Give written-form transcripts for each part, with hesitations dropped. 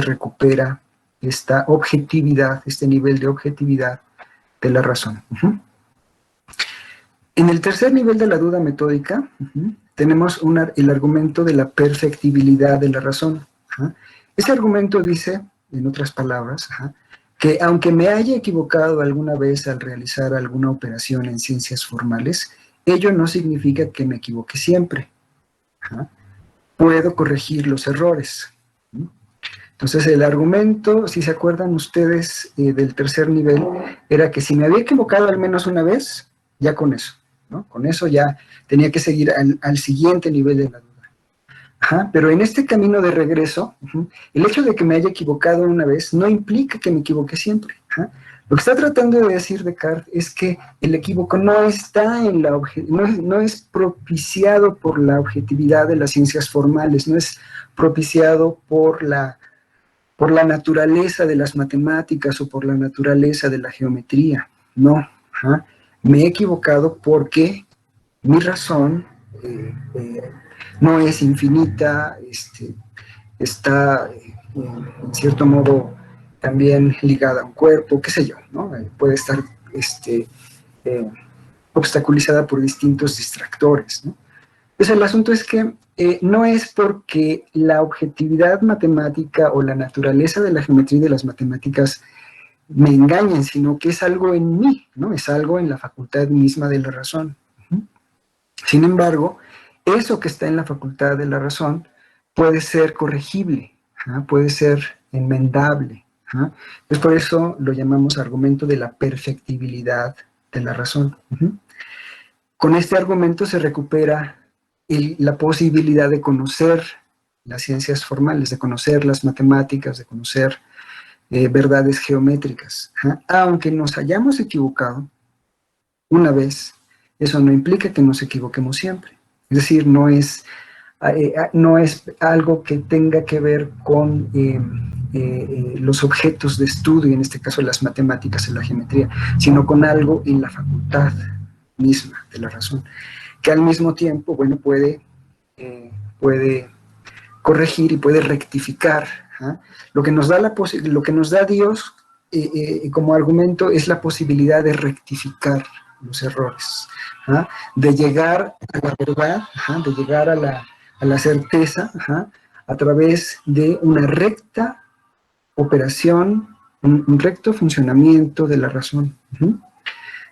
recupera esta objetividad, este nivel de objetividad de la razón. En el tercer nivel de la duda metódica, tenemos el argumento de la perfectibilidad de la razón. Ese argumento dice, en otras palabras, que aunque me haya equivocado alguna vez al realizar alguna operación en ciencias formales, ello no significa que me equivoque siempre. Puedo corregir los errores. Entonces el argumento, si se acuerdan ustedes del tercer nivel, era que si me había equivocado al menos una vez, ya con eso, ¿no? Con eso ya tenía que seguir al siguiente nivel de la duda. Pero en este camino de regreso, el hecho de que me haya equivocado una vez no implica que me equivoque siempre. Lo que está tratando de decir Descartes es que el equívoco no está en la no es propiciado por la objetividad de las ciencias formales, no es propiciado por la naturaleza de las matemáticas o por la naturaleza de la geometría. No, me he equivocado porque mi razón no es infinita, está en cierto modo también ligada a un cuerpo, qué sé yo, ¿no? Puede estar obstaculizada por distintos distractores, ¿no? Pues el asunto es que no es porque la objetividad matemática o la naturaleza de la geometría y de las matemáticas me engañen, sino que es algo en mí, ¿no? Es algo en la facultad misma de la razón. Sin embargo, eso que está en la facultad de la razón puede ser corregible, puede ser enmendable. Pues por eso lo llamamos argumento de la perfectibilidad de la razón. Con este argumento se recupera la posibilidad de conocer las ciencias formales, de conocer las matemáticas, de conocer verdades geométricas. Aunque nos hayamos equivocado una vez, eso no implica que nos equivoquemos siempre. Es decir, no es algo que tenga que ver con los objetos de estudio, en este caso las matemáticas y la geometría, sino con algo en la facultad misma de la razón, que al mismo tiempo, bueno, puede corregir y puede rectificar. Lo que nos da Dios como argumento es la posibilidad de rectificar los errores, de llegar a la verdad, de llegar a la certeza, a través de una recta operación, un recto funcionamiento de la razón.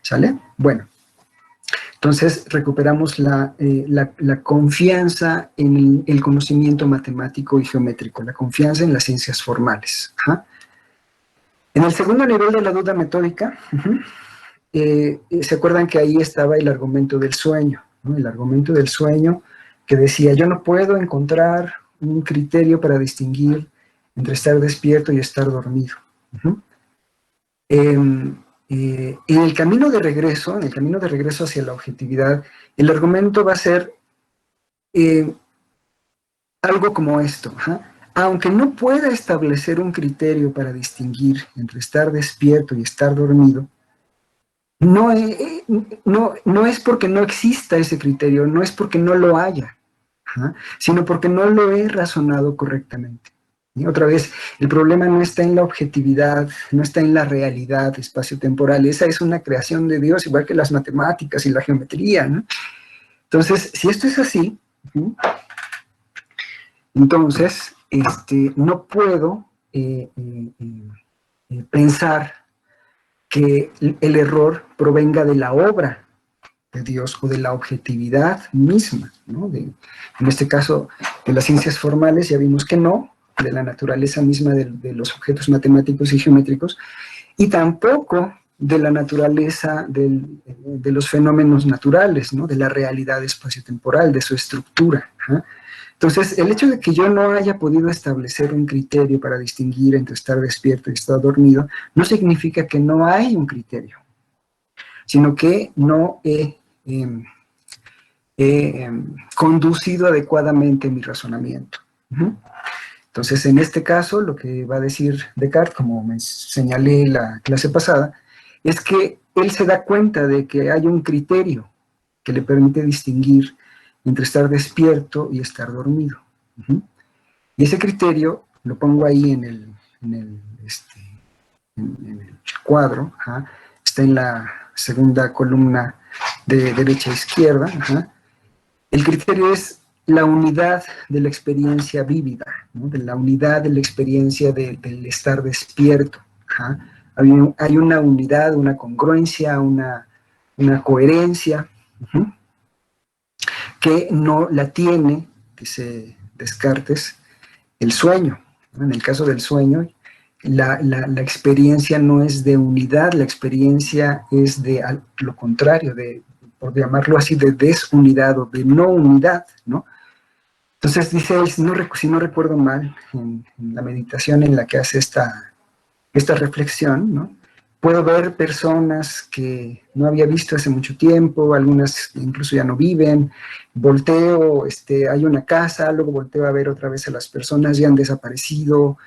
¿Sale? Bueno. Entonces recuperamos la confianza en el conocimiento matemático y geométrico, la confianza en las ciencias formales. En el segundo nivel de la duda metódica, ¿se acuerdan que ahí estaba el argumento del sueño? ¿No? El argumento del sueño que decía, yo no puedo encontrar un criterio para distinguir entre estar despierto y estar dormido. En el camino de regreso hacia la objetividad, el argumento va a ser algo como esto. Aunque no pueda establecer un criterio para distinguir entre estar despierto y estar dormido, no es porque no exista ese criterio, no es porque no lo haya, sino porque no lo he razonado correctamente. Y otra vez, el problema no está en la objetividad, no está en la realidad espaciotemporal, esa es una creación de Dios, igual que las matemáticas y la geometría, ¿no? Entonces, si esto es así, entonces no puedo pensar que el error provenga de la obra de Dios o de la objetividad misma, ¿no? En este caso, de las ciencias formales ya vimos que no, de la naturaleza misma de los objetos matemáticos y geométricos, y tampoco de la naturaleza de los fenómenos naturales, ¿no? De la realidad espaciotemporal, de su estructura. Entonces, el hecho de que yo no haya podido establecer un criterio para distinguir entre estar despierto y estar dormido, no significa que no hay un criterio, sino que no he conducido adecuadamente mi razonamiento. Entonces, en este caso, lo que va a decir Descartes, como me señalé la clase pasada, es que él se da cuenta de que hay un criterio que le permite distinguir entre estar despierto y estar dormido. Y ese criterio lo pongo ahí en el cuadro, ajá, está en la segunda columna de derecha a izquierda, ajá. El criterio es la unidad de la experiencia vívida, ¿no? De la unidad de la experiencia del estar despierto. Ajá. Hay una unidad, una congruencia, una coherencia, uh-huh, que no la tiene, dice Descartes, el sueño, ¿no? En el caso del sueño, la experiencia no es de unidad, la experiencia es de lo contrario, por llamarlo así, de desunidad o de no unidad, ¿no? Entonces dice él, si no recuerdo mal, en la meditación en la que hace esta reflexión, ¿no? Puedo ver personas que no había visto hace mucho tiempo, algunas incluso ya no viven, volteo, hay una casa, luego volteo a ver otra vez a las personas, ya han desaparecido,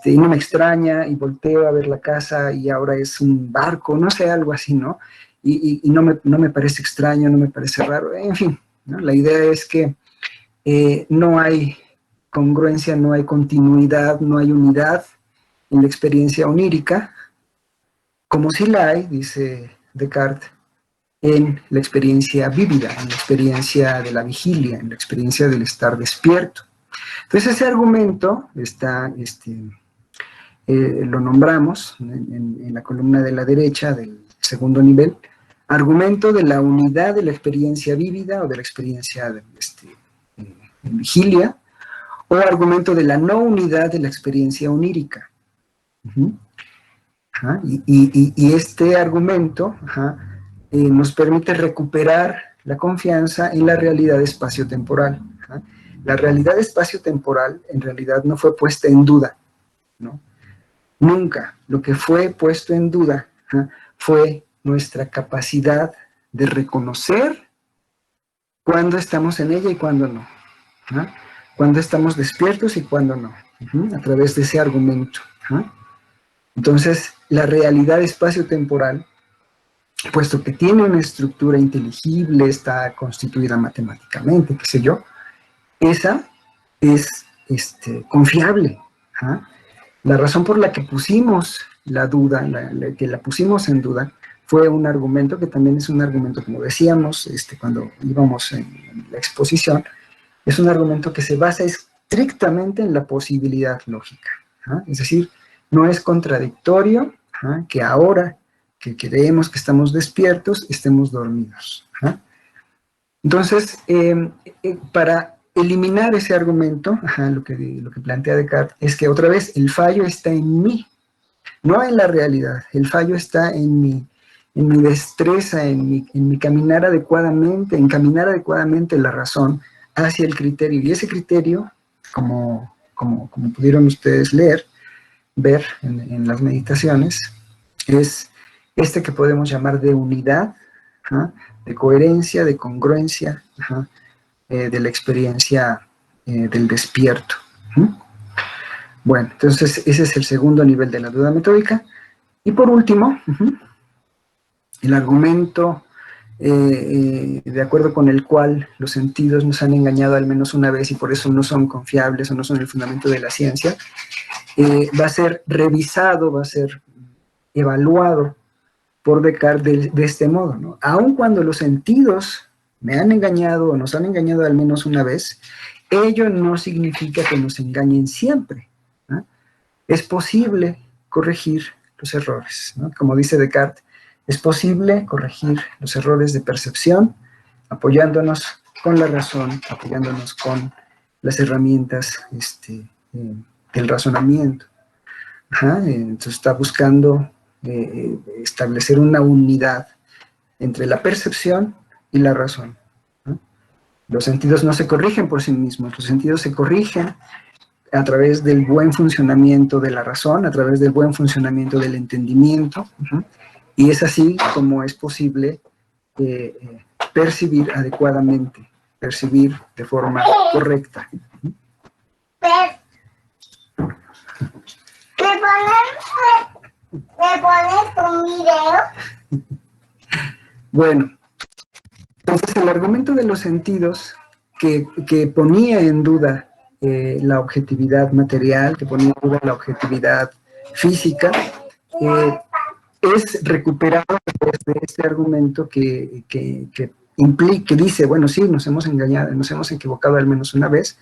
y no me extraña, y volteo a ver la casa y ahora es un barco, no sé, algo así, ¿no? Y no me parece extraño, no me parece raro, en fin, ¿no? La idea es que no hay congruencia, no hay continuidad, no hay unidad en la experiencia onírica, como si la hay, dice Descartes, en la experiencia vívida, en la experiencia de la vigilia, en la experiencia del estar despierto. Entonces ese argumento está, lo nombramos en la columna de la derecha del segundo nivel, argumento de la unidad de la experiencia vívida o de la experiencia en vigilia, o argumento de la no unidad de la experiencia onírica. Uh-huh. Ajá, y este argumento, ajá, nos permite recuperar la confianza en la realidad espacio-temporal. Ajá. La realidad espacio-temporal en realidad no fue puesta en duda, ¿no? Nunca. Lo que fue puesto en duda, ajá, fue nuestra capacidad de reconocer cuándo estamos en ella y cuándo no. Ajá. Cuándo estamos despiertos y cuándo no. Ajá. A través de ese argumento. Ajá. Entonces, la realidad espacio-temporal, puesto que tiene una estructura inteligible, está constituida matemáticamente, qué sé yo, esa es confiable. ¿Ah? La razón por la que pusimos la duda, que la pusimos en duda, fue un argumento que también es un argumento, como decíamos cuando íbamos en la exposición, es un argumento que se basa estrictamente en la posibilidad lógica. ¿Ah? Es decir, no es contradictorio, ¿ah?, que ahora que creemos que estamos despiertos, estemos dormidos. ¿Ah? Entonces, para eliminar ese argumento, lo que plantea Descartes es que otra vez el fallo está en mí, no en la realidad. El fallo está en mi destreza, en mi caminar adecuadamente, en caminar adecuadamente la razón hacia el criterio. Y ese criterio, como pudieron ustedes ver en las meditaciones, es que podemos llamar de unidad, ¿ah?, de coherencia, de congruencia, de la experiencia del despierto. Bueno, entonces ese es el segundo nivel de la duda metódica. Y por último, el argumento de acuerdo con el cual los sentidos nos han engañado al menos una vez y por eso no son confiables o no son el fundamento de la ciencia, va a ser revisado, va a ser evaluado por Descartes de este modo, ¿no? Aun cuando los sentidos me han engañado o nos han engañado al menos una vez, ello no significa que nos engañen siempre, ¿no? Es posible corregir los errores, ¿no? Como dice Descartes, es posible corregir los errores de percepción apoyándonos con la razón, apoyándonos con las herramientas del razonamiento. Entonces está buscando establecer una unidad entre la percepción y la razón, ¿no? Los sentidos no se corrigen por sí mismos, los sentidos se corrigen a través del buen funcionamiento de la razón, a través del buen funcionamiento del entendimiento, y es así como es posible percibir adecuadamente, percibir de forma correcta. ¿Me pones un video? Bueno, entonces el argumento de los sentidos que ponía en duda la objetividad material, que pone en duda la objetividad física, es recuperado desde este argumento que dice, bueno, sí, nos hemos engañado, nos hemos equivocado al menos una vez,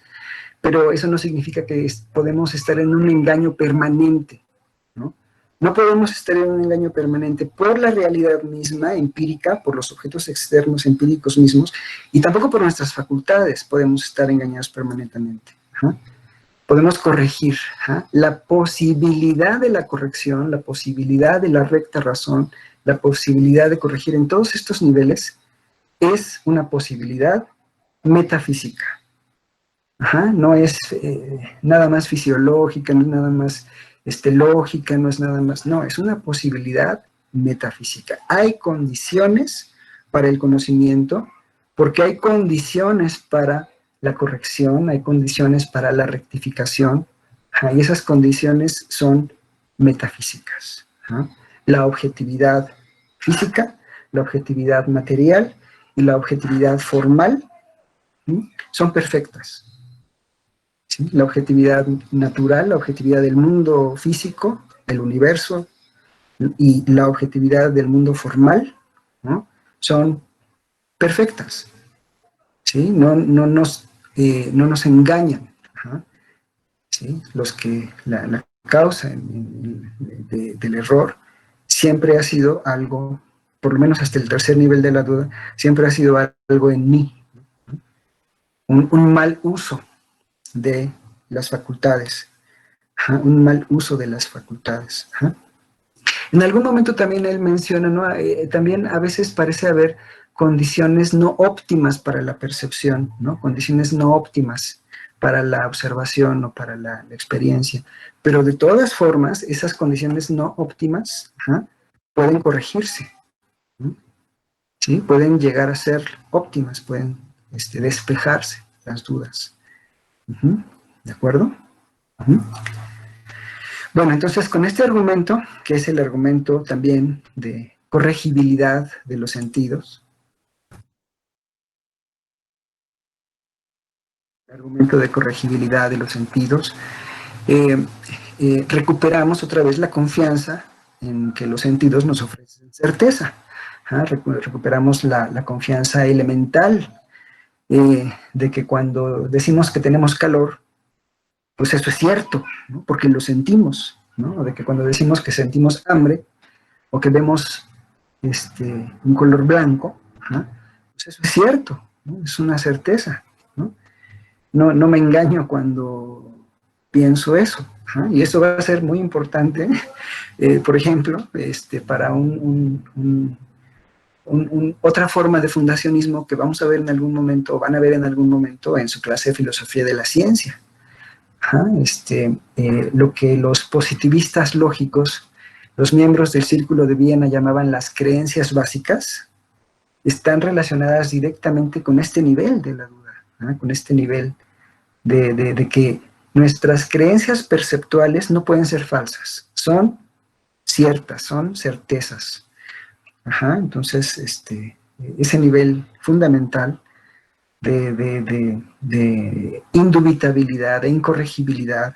pero eso no significa que podemos estar en un engaño permanente, ¿no? No podemos estar en un engaño permanente por la realidad misma, empírica, por los objetos externos empíricos mismos, y tampoco por nuestras facultades podemos estar engañados permanentemente. Podemos corregir. La posibilidad de la corrección, la posibilidad de la recta razón, la posibilidad de corregir en todos estos niveles es una posibilidad metafísica. No es nada más fisiológica, no es nada más lógica, no es nada más, no, es una posibilidad metafísica. Hay condiciones para el conocimiento, porque hay condiciones para la corrección, hay condiciones para la rectificación, y esas condiciones son metafísicas. La objetividad física, la objetividad material y la objetividad formal son perfectas. ¿Sí? La objetividad natural, la objetividad del mundo físico, del universo, y la objetividad del mundo formal, ¿no? Son perfectas. ¿Sí? No nos engañan. ¿Sí? La causa del error siempre ha sido algo, por lo menos hasta el tercer nivel de la duda, siempre ha sido algo en mí, un mal uso de las facultades, un mal uso de las facultades. En algún momento también él menciona, ¿no? También a veces parece haber condiciones no óptimas para la percepción, ¿no? Condiciones no óptimas para la observación o para la experiencia. Pero de todas formas, esas condiciones no óptimas pueden corregirse, ¿no? ¿Sí? Pueden llegar a ser óptimas, pueden despejarse las dudas. ¿De acuerdo? Bueno, entonces con este argumento, que es el argumento también de corregibilidad de los sentidos, el argumento de corregibilidad de los sentidos, recuperamos otra vez la confianza en que los sentidos nos ofrecen certeza. Recuperamos la confianza elemental de que cuando decimos que tenemos calor, pues eso es cierto, ¿no? Porque lo sentimos, ¿no? O de que cuando decimos que sentimos hambre o que vemos un color blanco, pues eso es cierto, ¿no? Es una certeza, ¿no? No me engaño cuando pienso eso, y eso va a ser muy importante, por ejemplo, para otra forma de fundacionismo que vamos a ver en algún momento, o van a ver en algún momento en su clase de filosofía de la ciencia. Lo que los positivistas lógicos, los miembros del Círculo de Viena llamaban las creencias básicas, están relacionadas directamente con este nivel de la duda, con este nivel de que nuestras creencias perceptuales no pueden ser falsas, son ciertas, son certezas. Entonces, ese nivel fundamental de indubitabilidad, de incorregibilidad,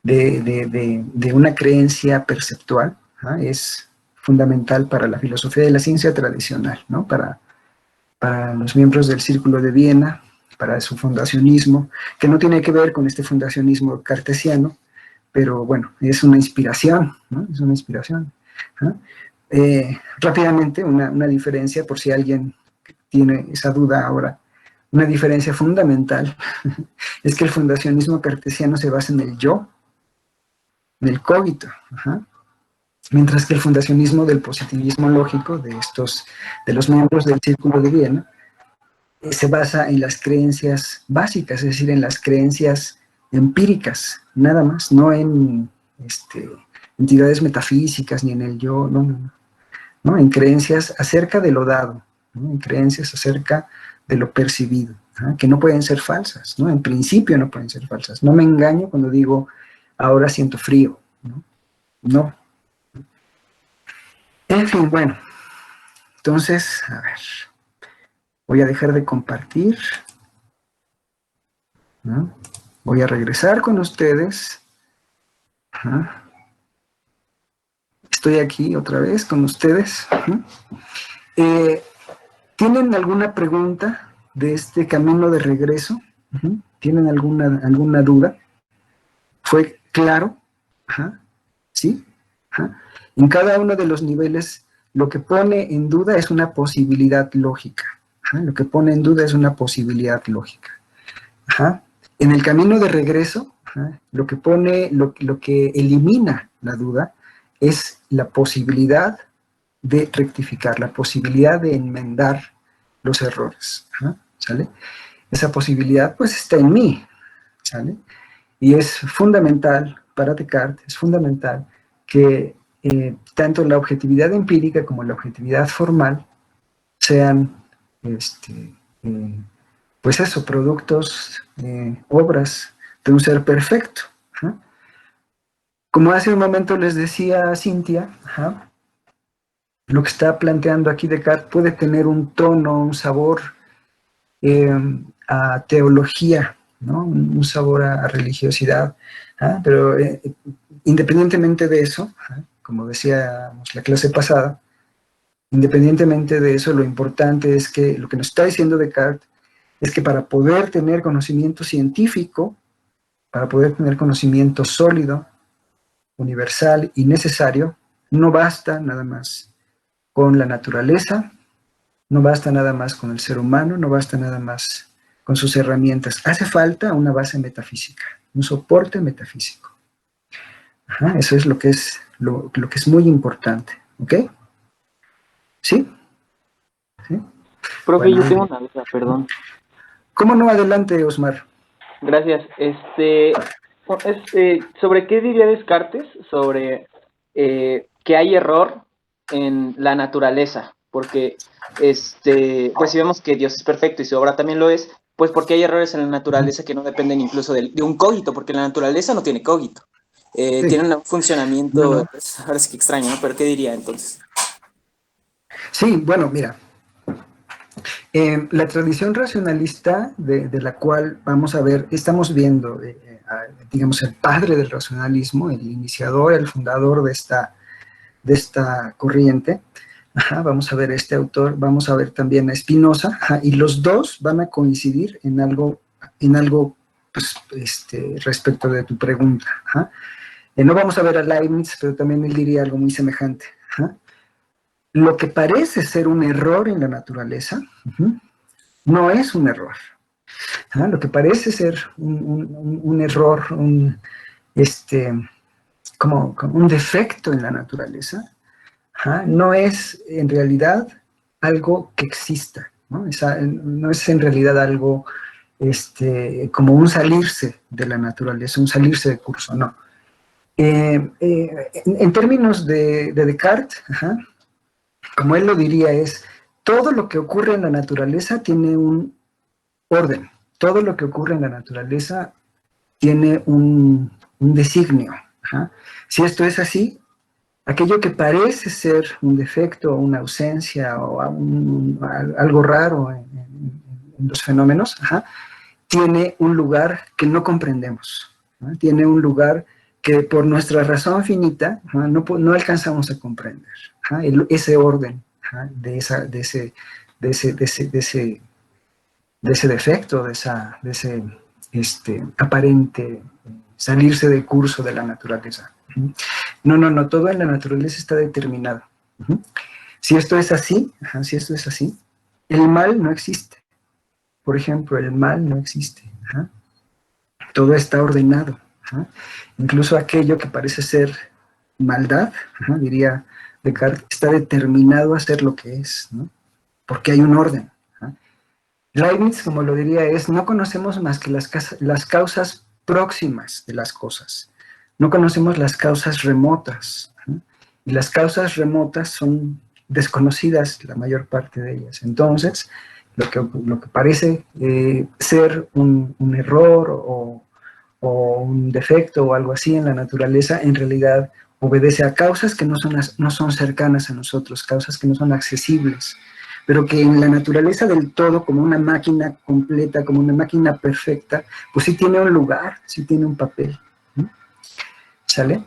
de una creencia perceptual, es fundamental para la filosofía de la ciencia tradicional, ¿no? Para los miembros del Círculo de Viena, para su fundacionismo, que no tiene que ver con este fundacionismo cartesiano, pero bueno, es una inspiración, ¿no? Es una inspiración. Rápidamente, una diferencia, por si alguien tiene esa duda ahora, una diferencia fundamental es que el fundacionismo cartesiano se basa en el yo, en el cogito, mientras que el fundacionismo del positivismo lógico de los miembros del Círculo de Viena se basa en las creencias básicas, es decir, en las creencias empíricas, nada más, no en entidades metafísicas ni en el yo, no, en creencias acerca de lo dado, ¿no? En creencias acerca de lo percibido, que no pueden ser falsas, ¿no? En principio no pueden ser falsas. No me engaño cuando digo, ahora siento frío, ¿no? No. En fin, bueno, entonces, a ver, voy a dejar de compartir, ¿no? Voy a regresar con ustedes. Ajá. Estoy aquí otra vez con ustedes. ¿Tienen alguna pregunta de este camino de regreso? ¿Tienen alguna duda? ¿Fue claro? Ajá. ¿Sí? Ajá. En cada uno de los niveles, lo que pone en duda es una posibilidad lógica. Ajá. Lo que pone en duda es una posibilidad lógica. Ajá. En el camino de regreso, ajá, lo que elimina la duda es la posibilidad de rectificar, la posibilidad de enmendar los errores. Ajá. ¿Sale? Esa posibilidad pues está en mí, ¿sale? Y es fundamental para Descartes, es fundamental que tanto la objetividad empírica como la objetividad formal sean, pues eso, productos, obras de un ser perfecto. ¿Ja? Como hace un momento les decía a Cintia, ¿ja? Lo que está planteando aquí Descartes puede tener un tono, un sabor a teología, ¿no? Un sabor a religiosidad, pero independientemente de eso, como decíamos la clase pasada, independientemente de eso, lo importante es que lo que nos está diciendo Descartes es que para poder tener conocimiento científico, para poder tener conocimiento sólido, universal y necesario, no basta nada más con la naturaleza, no basta nada más con el ser humano, no basta nada más con sus herramientas. Hace falta una base metafísica, un soporte metafísico. Ajá, eso es lo que es muy importante. ¿Ok? ¿Sí? ¿Sí? Profe, Bueno, yo tengo una duda, perdón. ¿cómo no? Adelante, Osmar. Gracias. ¿Sobre qué diría Descartes? Sobre que hay error en la naturaleza, porque pues si vemos que Dios es perfecto y su obra también lo es, pues porque hay errores en la naturaleza que no dependen incluso de un cogito, porque la naturaleza no tiene cogito. Sí, Tiene un no, funcionamiento, no. pues, ahora sí que extraño, ¿no? Pero ¿qué diría entonces? Sí, bueno, mira, la tradición racionalista de la cual vamos a ver, estamos viendo, digamos, el padre del racionalismo, el iniciador, el fundador de esta corriente. Ajá, vamos a ver este autor, vamos a ver también a Spinoza, y los dos van a coincidir en algo pues, respecto de tu pregunta. No vamos a ver a Leibniz, pero también él diría algo muy semejante. Lo que parece ser un error en la naturaleza, no es un error. Lo que parece ser un error, este, como un defecto en la naturaleza, no es en realidad algo que exista, ¿no? No es en realidad algo como un salirse de la naturaleza, un salirse de curso, no. En términos de Descartes, como él lo diría, es todo lo que ocurre en la naturaleza tiene un orden, todo lo que ocurre en la naturaleza tiene un designio. Si esto es así, aquello que parece ser un defecto o una ausencia o algo raro en los fenómenos, tiene un lugar que no comprendemos, ¿no? Tiene un lugar que por nuestra razón finita no alcanzamos a comprender. Ese orden de ese defecto, de ese aparente salirse de curso de la naturaleza. No, todo en la naturaleza está determinado. Si esto es así, si esto es así, el mal no existe. Por ejemplo, el mal no existe. Todo está ordenado. Incluso aquello que parece ser maldad, diría Descartes, está determinado a ser lo que es, ¿no? Porque hay un orden. Leibniz, como lo diría, es no conocemos más que las causas próximas de las cosas. No conocemos las causas remotas. Y las causas remotas son desconocidas, la mayor parte de ellas. Entonces, lo que parece ser un error o un defecto o algo así en la naturaleza, en realidad obedece a causas que no son cercanas a nosotros, causas que no son accesibles pero que en la naturaleza del todo, como una máquina completa, como una máquina perfecta, pues sí tiene un lugar, sí tiene un papel. ¿Sale?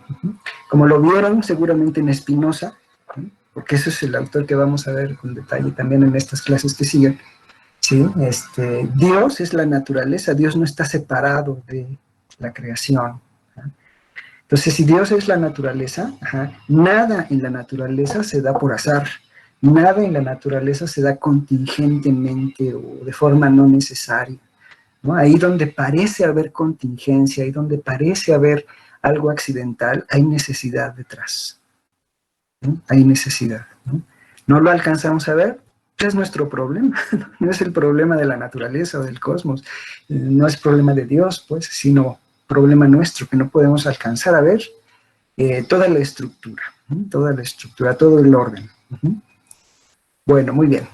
Como lo vieron seguramente en Spinoza, porque ese es el autor que vamos a ver con detalle también en estas clases que siguen. ¿Sí? Dios es la naturaleza, Dios no está separado de la creación. Entonces, si Dios es la naturaleza, nada en la naturaleza se da por azar, nada en la naturaleza se da contingentemente o de forma no necesaria, ¿no? Ahí donde parece haber contingencia, ahí donde parece haber algo accidental, hay necesidad detrás, ¿no? Hay necesidad, ¿no? No lo alcanzamos a ver, es nuestro problema, no es el problema de la naturaleza o del cosmos, no es problema de Dios, pues, sino problema nuestro, que no podemos alcanzar a ver toda la estructura, todo el orden. Bueno, muy bien.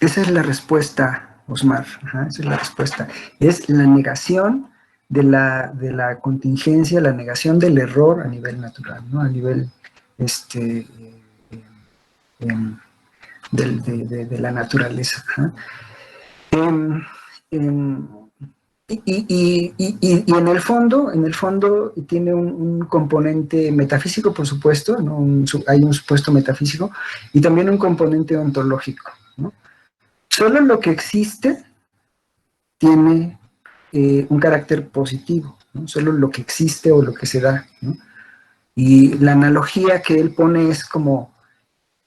Esa es la respuesta, Osmar. Esa es la respuesta. Es la negación de la contingencia, la negación del error a nivel natural, ¿no? A nivel de la naturaleza. Em, em, y en el fondo tiene un componente metafísico, por supuesto, ¿no? Hay un supuesto metafísico y también un componente ontológico, ¿no? Solo lo que existe tiene un carácter positivo, ¿no? Solo lo que existe o lo que se da, ¿no? Y la analogía que él pone es como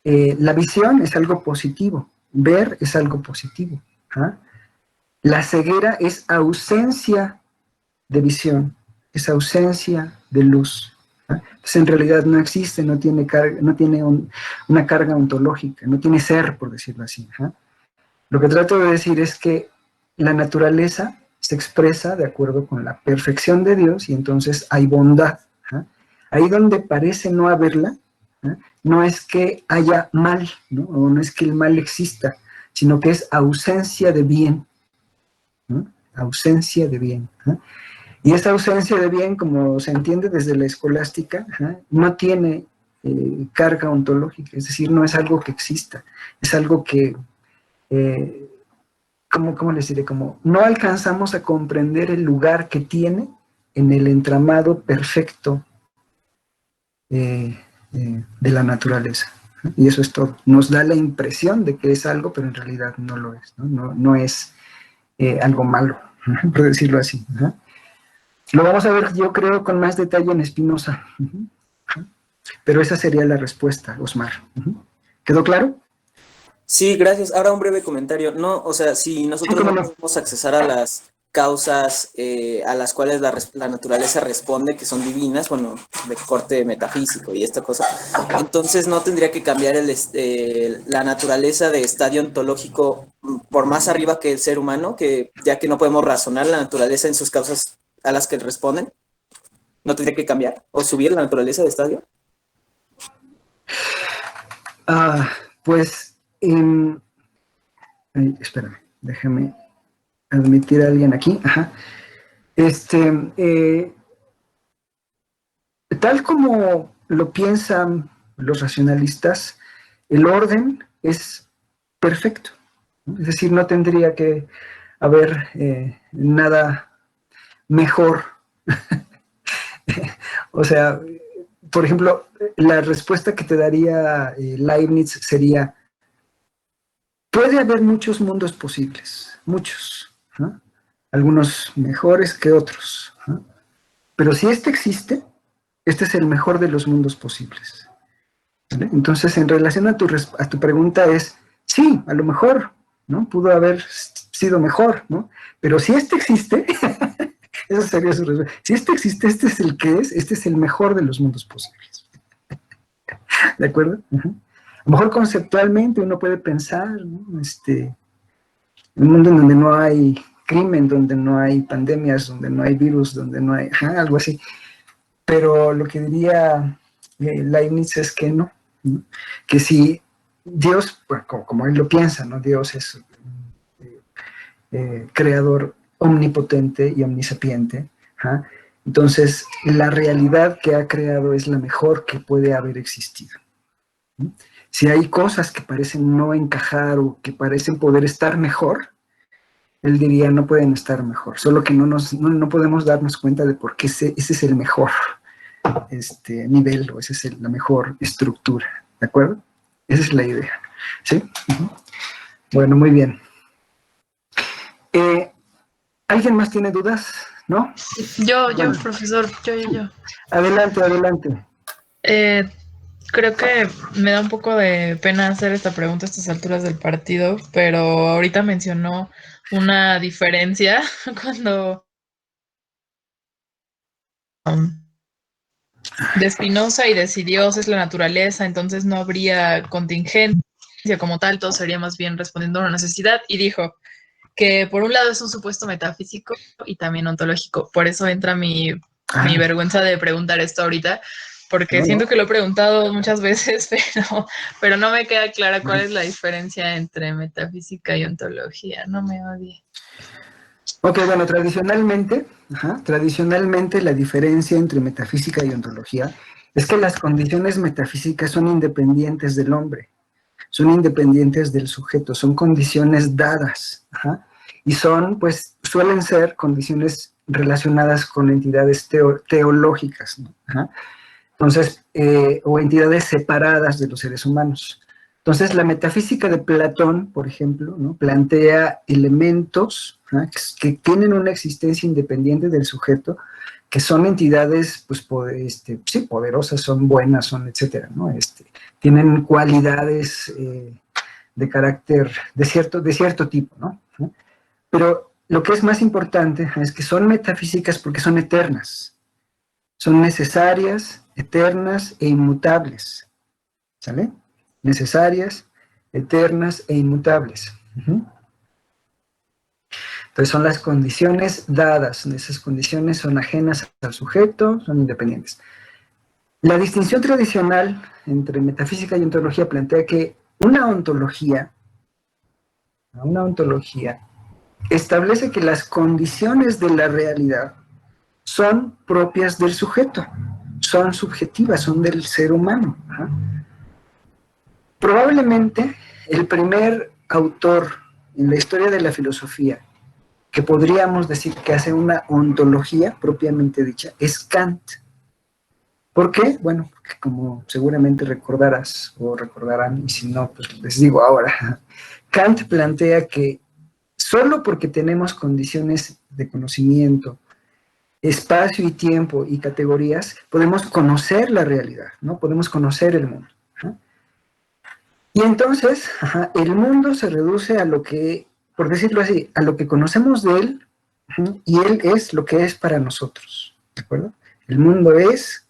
la visión es algo positivo, ver es algo positivo. La ceguera es ausencia de visión, es ausencia de luz. Entonces, en realidad no existe, no tiene, una carga ontológica, no tiene ser, por decirlo así. Lo que trato de decir es que la naturaleza se expresa de acuerdo con la perfección de Dios y entonces hay bondad. Ahí donde parece no haberla, no es que haya mal, ¿no? O no es que el mal exista, sino que es ausencia de bien. Ausencia de bien. Y esta ausencia de bien, como se entiende desde la escolástica, no tiene carga ontológica, es decir, no es algo que exista, es algo que, ¿cómo les diré? Como no alcanzamos a comprender el lugar que tiene en el entramado perfecto de la naturaleza. Y eso es todo. Nos da la impresión de que es algo, pero en realidad no lo es, no es algo malo, por decirlo así. Lo vamos a ver, yo creo, con más detalle en Spinoza. Pero esa sería la respuesta, Osmar. ¿Quedó claro? Sí, gracias. Ahora un breve comentario. No, o sea, si nosotros no podemos accesar a las causas a las cuales la naturaleza responde, que son divinas, bueno, de corte metafísico y esta cosa, entonces no tendría que cambiar la naturaleza de estadio ontológico por más arriba que el ser humano, que ya que no podemos razonar la naturaleza en sus causas a las que responden, no tendría que cambiar o subir la naturaleza de estadio. Pues, espérame, déjame admitir a alguien aquí. Tal como lo piensan los racionalistas, el orden es perfecto, ¿no? Es decir, no tendría que haber nada mejor. O sea, por ejemplo, la respuesta que te daría Leibniz sería: puede haber muchos mundos posibles, muchos, ¿no? Algunos mejores que otros, ¿no? Pero si este existe, este es el mejor de los mundos posibles, ¿vale? Entonces, en relación a tu pregunta es, sí, a lo mejor, ¿no? Pudo haber sido mejor, ¿no? Pero si este existe, esa sería su respuesta. Si este existe, este es el que es, este es el mejor de los mundos posibles. ¿De acuerdo? A lo mejor conceptualmente uno puede pensar, ¿no? Un mundo en donde no hay crimen, donde no hay pandemias, donde no hay virus, donde no hay, algo así. Pero lo que diría Leibniz es que no, ¿no? Que si Dios, bueno, como él lo piensa, ¿no? Dios es creador omnipotente y omnisapiente, entonces la realidad que ha creado es la mejor que puede haber existido. Si hay cosas que parecen no encajar o que parecen poder estar mejor, él diría no pueden estar mejor, solo que no podemos darnos cuenta de por qué ese es el mejor nivel o esa es la mejor estructura, ¿de acuerdo? Esa es la idea, ¿sí? Bueno, muy bien. ¿Alguien más tiene dudas? ¿No? Yo, profesor, yo. Adelante, adelante. Creo que me da un poco de pena hacer esta pregunta a estas alturas del partido, pero ahorita mencionó una diferencia cuando de Spinoza y de si Dios es la naturaleza, entonces no habría contingencia como tal, todo sería más bien respondiendo a una necesidad, y dijo que por un lado es un supuesto metafísico y también ontológico. Por eso entra mi vergüenza de preguntar esto ahorita, porque siento que lo he preguntado muchas veces, pero no me queda clara cuál es la diferencia entre metafísica y ontología. No me odie. Ok, bueno, tradicionalmente la diferencia entre metafísica y ontología es que las condiciones metafísicas son independientes del hombre, son independientes del sujeto, son condiciones dadas, y suelen ser condiciones relacionadas con entidades teológicas, ¿no? Entonces, o entidades separadas de los seres humanos. Entonces, la metafísica de Platón, por ejemplo, ¿no? plantea elementos que tienen una existencia independiente del sujeto, que son entidades, pues, sí, poderosas, son buenas, son etcétera, ¿no? Tienen cualidades de carácter, de cierto tipo, ¿no? Pero lo que es más importante es que son metafísicas porque son eternas, son necesarias, eternas e inmutables, ¿sale? Necesarias, eternas e inmutables. Entonces son las condiciones dadas, esas condiciones son ajenas al sujeto, son independientes. La distinción tradicional entre metafísica y ontología plantea que una ontología establece que las condiciones de la realidad son propias del sujeto, son subjetivas, son del ser humano. Probablemente el primer autor en la historia de la filosofía que podríamos decir que hace una ontología propiamente dicha es Kant. ¿Por qué? Bueno, porque como seguramente recordarás o recordarán, y si no, pues les digo ahora, Kant plantea que solo porque tenemos condiciones de conocimiento, espacio y tiempo y categorías, podemos conocer la realidad, ¿no? Podemos conocer el mundo. Y entonces, el mundo se reduce a lo que, por decirlo así, a lo que conocemos de él, y él es lo que es para nosotros, ¿de acuerdo? El mundo es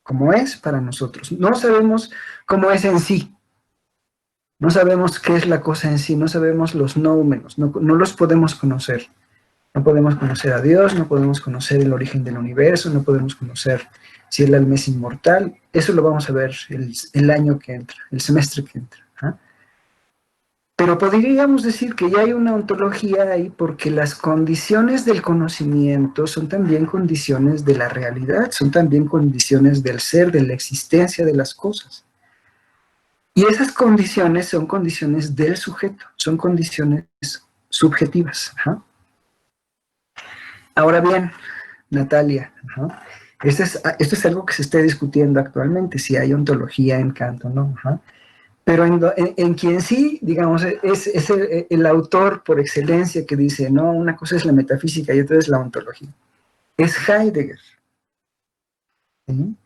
como es para nosotros. No sabemos cómo es en sí, no sabemos qué es la cosa en sí, no sabemos los nómenos, no los podemos conocer. No podemos conocer a Dios, no podemos conocer el origen del universo, no podemos conocer si el alma es inmortal. Eso lo vamos a ver el año que entra, el semestre que entra. Pero podríamos decir que ya hay una ontología ahí porque las condiciones del conocimiento son también condiciones de la realidad, son también condiciones del ser, de la existencia de las cosas. Y esas condiciones son condiciones del sujeto, son condiciones subjetivas. Ahora bien, Natalia, esto es algo que se está discutiendo actualmente, si hay ontología en Kant o no. Pero en quien sí, digamos, es el autor por excelencia que dice, no, una cosa es la metafísica y otra es la ontología. Es Heidegger. ¿Sí?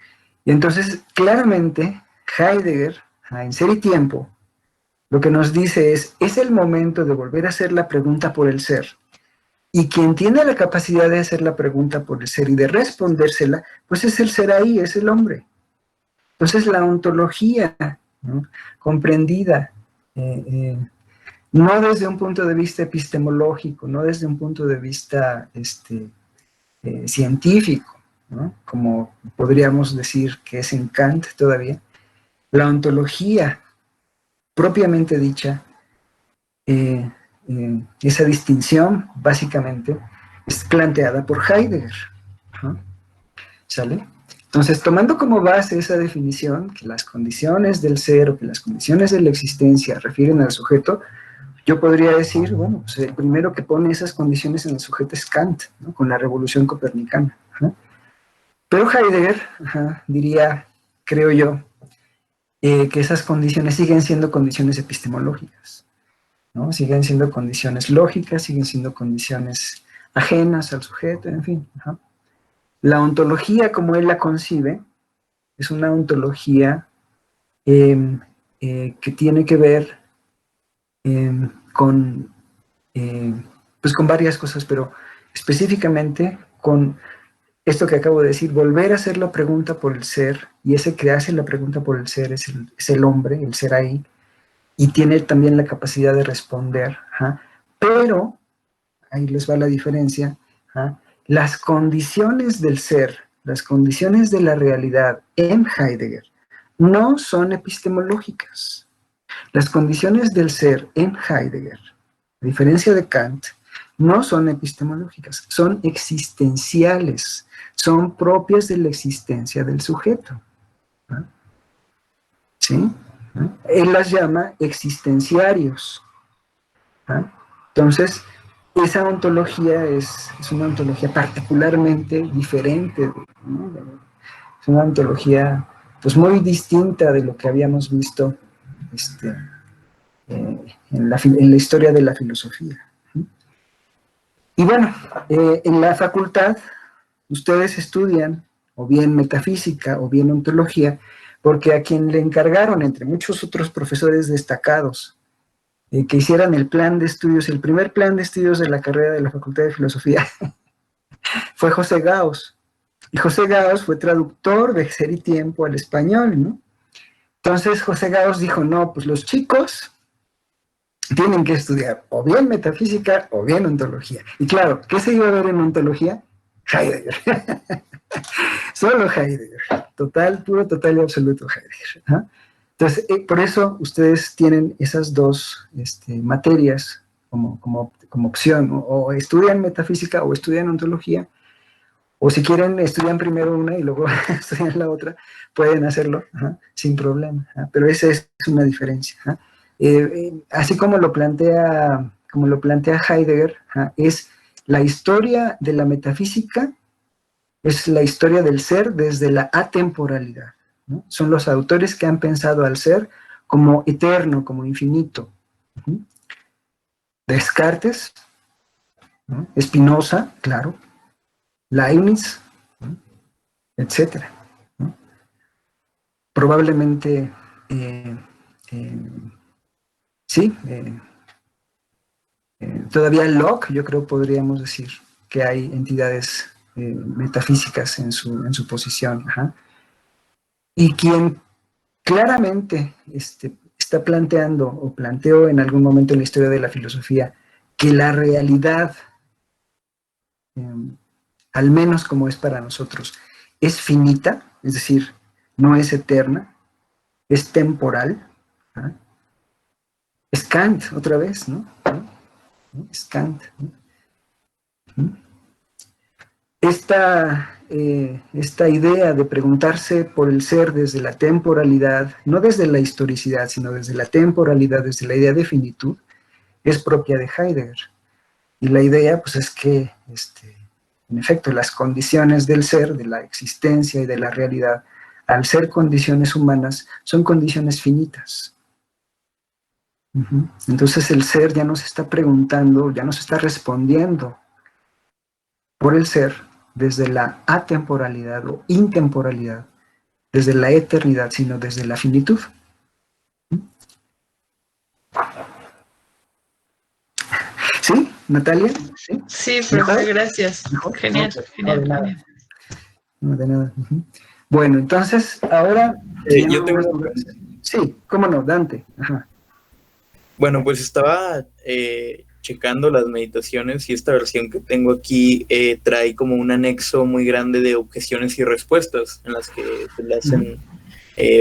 Y entonces, claramente, Heidegger, en Ser y Tiempo, lo que nos dice es el momento de volver a hacer la pregunta por el ser. Y quien tiene la capacidad de hacer la pregunta por el ser y de respondérsela, pues es el ser ahí, es el hombre. Entonces la ontología, ¿no? Comprendida, no desde un punto de vista epistemológico, no desde un punto de vista científico, ¿no? Como podríamos decir que es en Kant todavía, la ontología propiamente dicha, esa distinción básicamente es planteada por Heidegger, ¿no? ¿Sale? Entonces, tomando como base esa definición, que las condiciones del ser o que las condiciones de la existencia refieren al sujeto, yo podría decir, bueno, pues el primero que pone esas condiciones en el sujeto es Kant, ¿no? Con la revolución copernicana. Pero Heidegger diría, creo yo, que esas condiciones siguen siendo condiciones epistemológicas, ¿no? Siguen siendo condiciones lógicas, siguen siendo condiciones ajenas al sujeto, en fin. La ontología, como él la concibe, es una ontología que tiene que ver con, pues con varias cosas, pero específicamente con esto que acabo de decir, volver a hacer la pregunta por el ser, y ese que hace la pregunta por el ser es el hombre, el ser ahí, y tiene también la capacidad de responder, pero, ahí les va la diferencia, las condiciones del ser, las condiciones de la realidad en Heidegger no son epistemológicas. Las condiciones del ser en Heidegger, a diferencia de Kant, no son epistemológicas, son existenciales, son propias de la existencia del sujeto. ¿Sí? Él las llama existenciarios. Entonces, esa ontología es una ontología particularmente diferente, ¿no? Es una ontología pues muy distinta de lo que habíamos visto en la historia de la filosofía. Y bueno, en la facultad ustedes estudian o bien metafísica o bien ontología, porque a quien le encargaron, entre muchos otros profesores destacados, que hicieran el plan de estudios, el primer plan de estudios de la carrera de la Facultad de Filosofía, fue José Gauss. Y José Gauss fue traductor de Ser y Tiempo al español, ¿no? Entonces José Gauss dijo, no, pues los chicos tienen que estudiar o bien metafísica o bien ontología. Y claro, ¿qué se iba a ver en ontología? Heidegger. Solo Heidegger. Total, puro, total y absoluto Heidegger. Entonces, por eso ustedes tienen esas dos materias como opción. O estudian metafísica o estudian ontología. O si quieren, estudian primero una y luego estudian la otra. Pueden hacerlo sin problema. Pero esa es una diferencia. Así como lo plantea Heidegger, es la historia de la metafísica, es la historia del ser desde la atemporalidad, ¿no? Son los autores que han pensado al ser como eterno, como infinito. Descartes, ¿no? Spinoza, claro, Leibniz, ¿no? Etcétera, ¿no? Probablemente, sí, todavía Locke, yo creo podríamos decir que hay entidades metafísicas en su posición. Y quien claramente está planteando o planteó en algún momento en la historia de la filosofía que la realidad, al menos como es para nosotros, es finita, es decir, no es eterna, es temporal. Es Kant, otra vez, ¿no? Es Kant, ¿no? Esta idea de preguntarse por el ser desde la temporalidad, no desde la historicidad, sino desde la temporalidad, desde la idea de finitud, es propia de Heidegger. Y la idea, pues, es que, en efecto, las condiciones del ser, de la existencia y de la realidad, al ser condiciones humanas, son condiciones finitas. Entonces el ser ya no se está preguntando, ya no se está respondiendo por el ser desde la atemporalidad o intemporalidad, desde la eternidad, sino desde la finitud. ¿Sí, Natalia? Sí, profe, gracias. ¿Mejor? Genial, No, genial, de nada. genial. No, de nada. Bueno, entonces, ahora... yo tengo una pregunta. Sí, cómo no, Dante. Ajá. Bueno, pues estaba checando las meditaciones y esta versión que tengo aquí trae como un anexo muy grande de objeciones y respuestas en las que se le hacen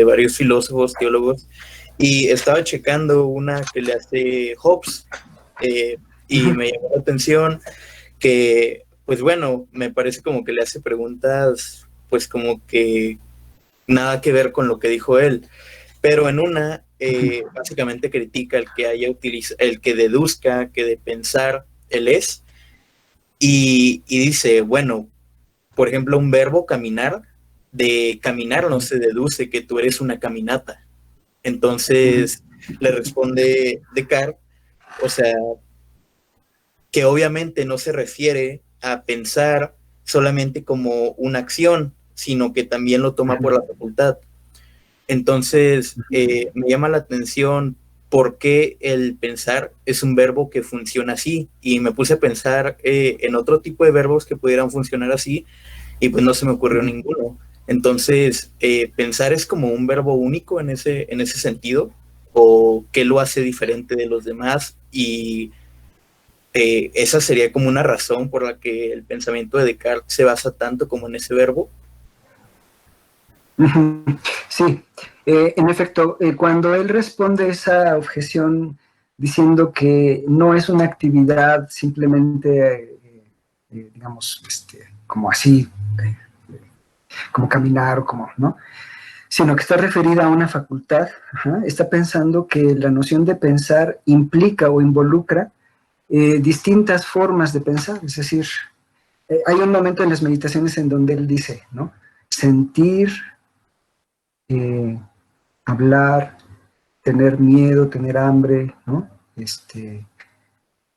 varios filósofos, teólogos, y estaba checando una que le hace Hobbes y me llamó la atención que, pues bueno, me parece como que le hace preguntas pues como que nada que ver con lo que dijo él. Pero en una, básicamente critica el que deduzca que de pensar él es, y dice, bueno, por ejemplo, un verbo caminar, de caminar no se deduce que tú eres una caminata. Entonces le responde Descartes, o sea, que obviamente no se refiere a pensar solamente como una acción, sino que también lo toma por la facultad. Entonces, me llama la atención por qué el pensar es un verbo que funciona así, y me puse a pensar en otro tipo de verbos que pudieran funcionar así, y pues no se me ocurrió ninguno. Entonces, ¿pensar es como un verbo único en ese sentido? ¿O qué lo hace diferente de los demás? Y esa sería como una razón por la que el pensamiento de Descartes se basa tanto como en ese verbo. Sí, en efecto, cuando él responde esa objeción diciendo que no es una actividad simplemente, digamos, como así, como caminar o como, ¿no? Sino que está referida a una facultad, está pensando que la noción de pensar implica o involucra distintas formas de pensar, es decir, hay un momento en las meditaciones en donde él dice, ¿no? Sentir, hablar, tener miedo, tener hambre, ¿no?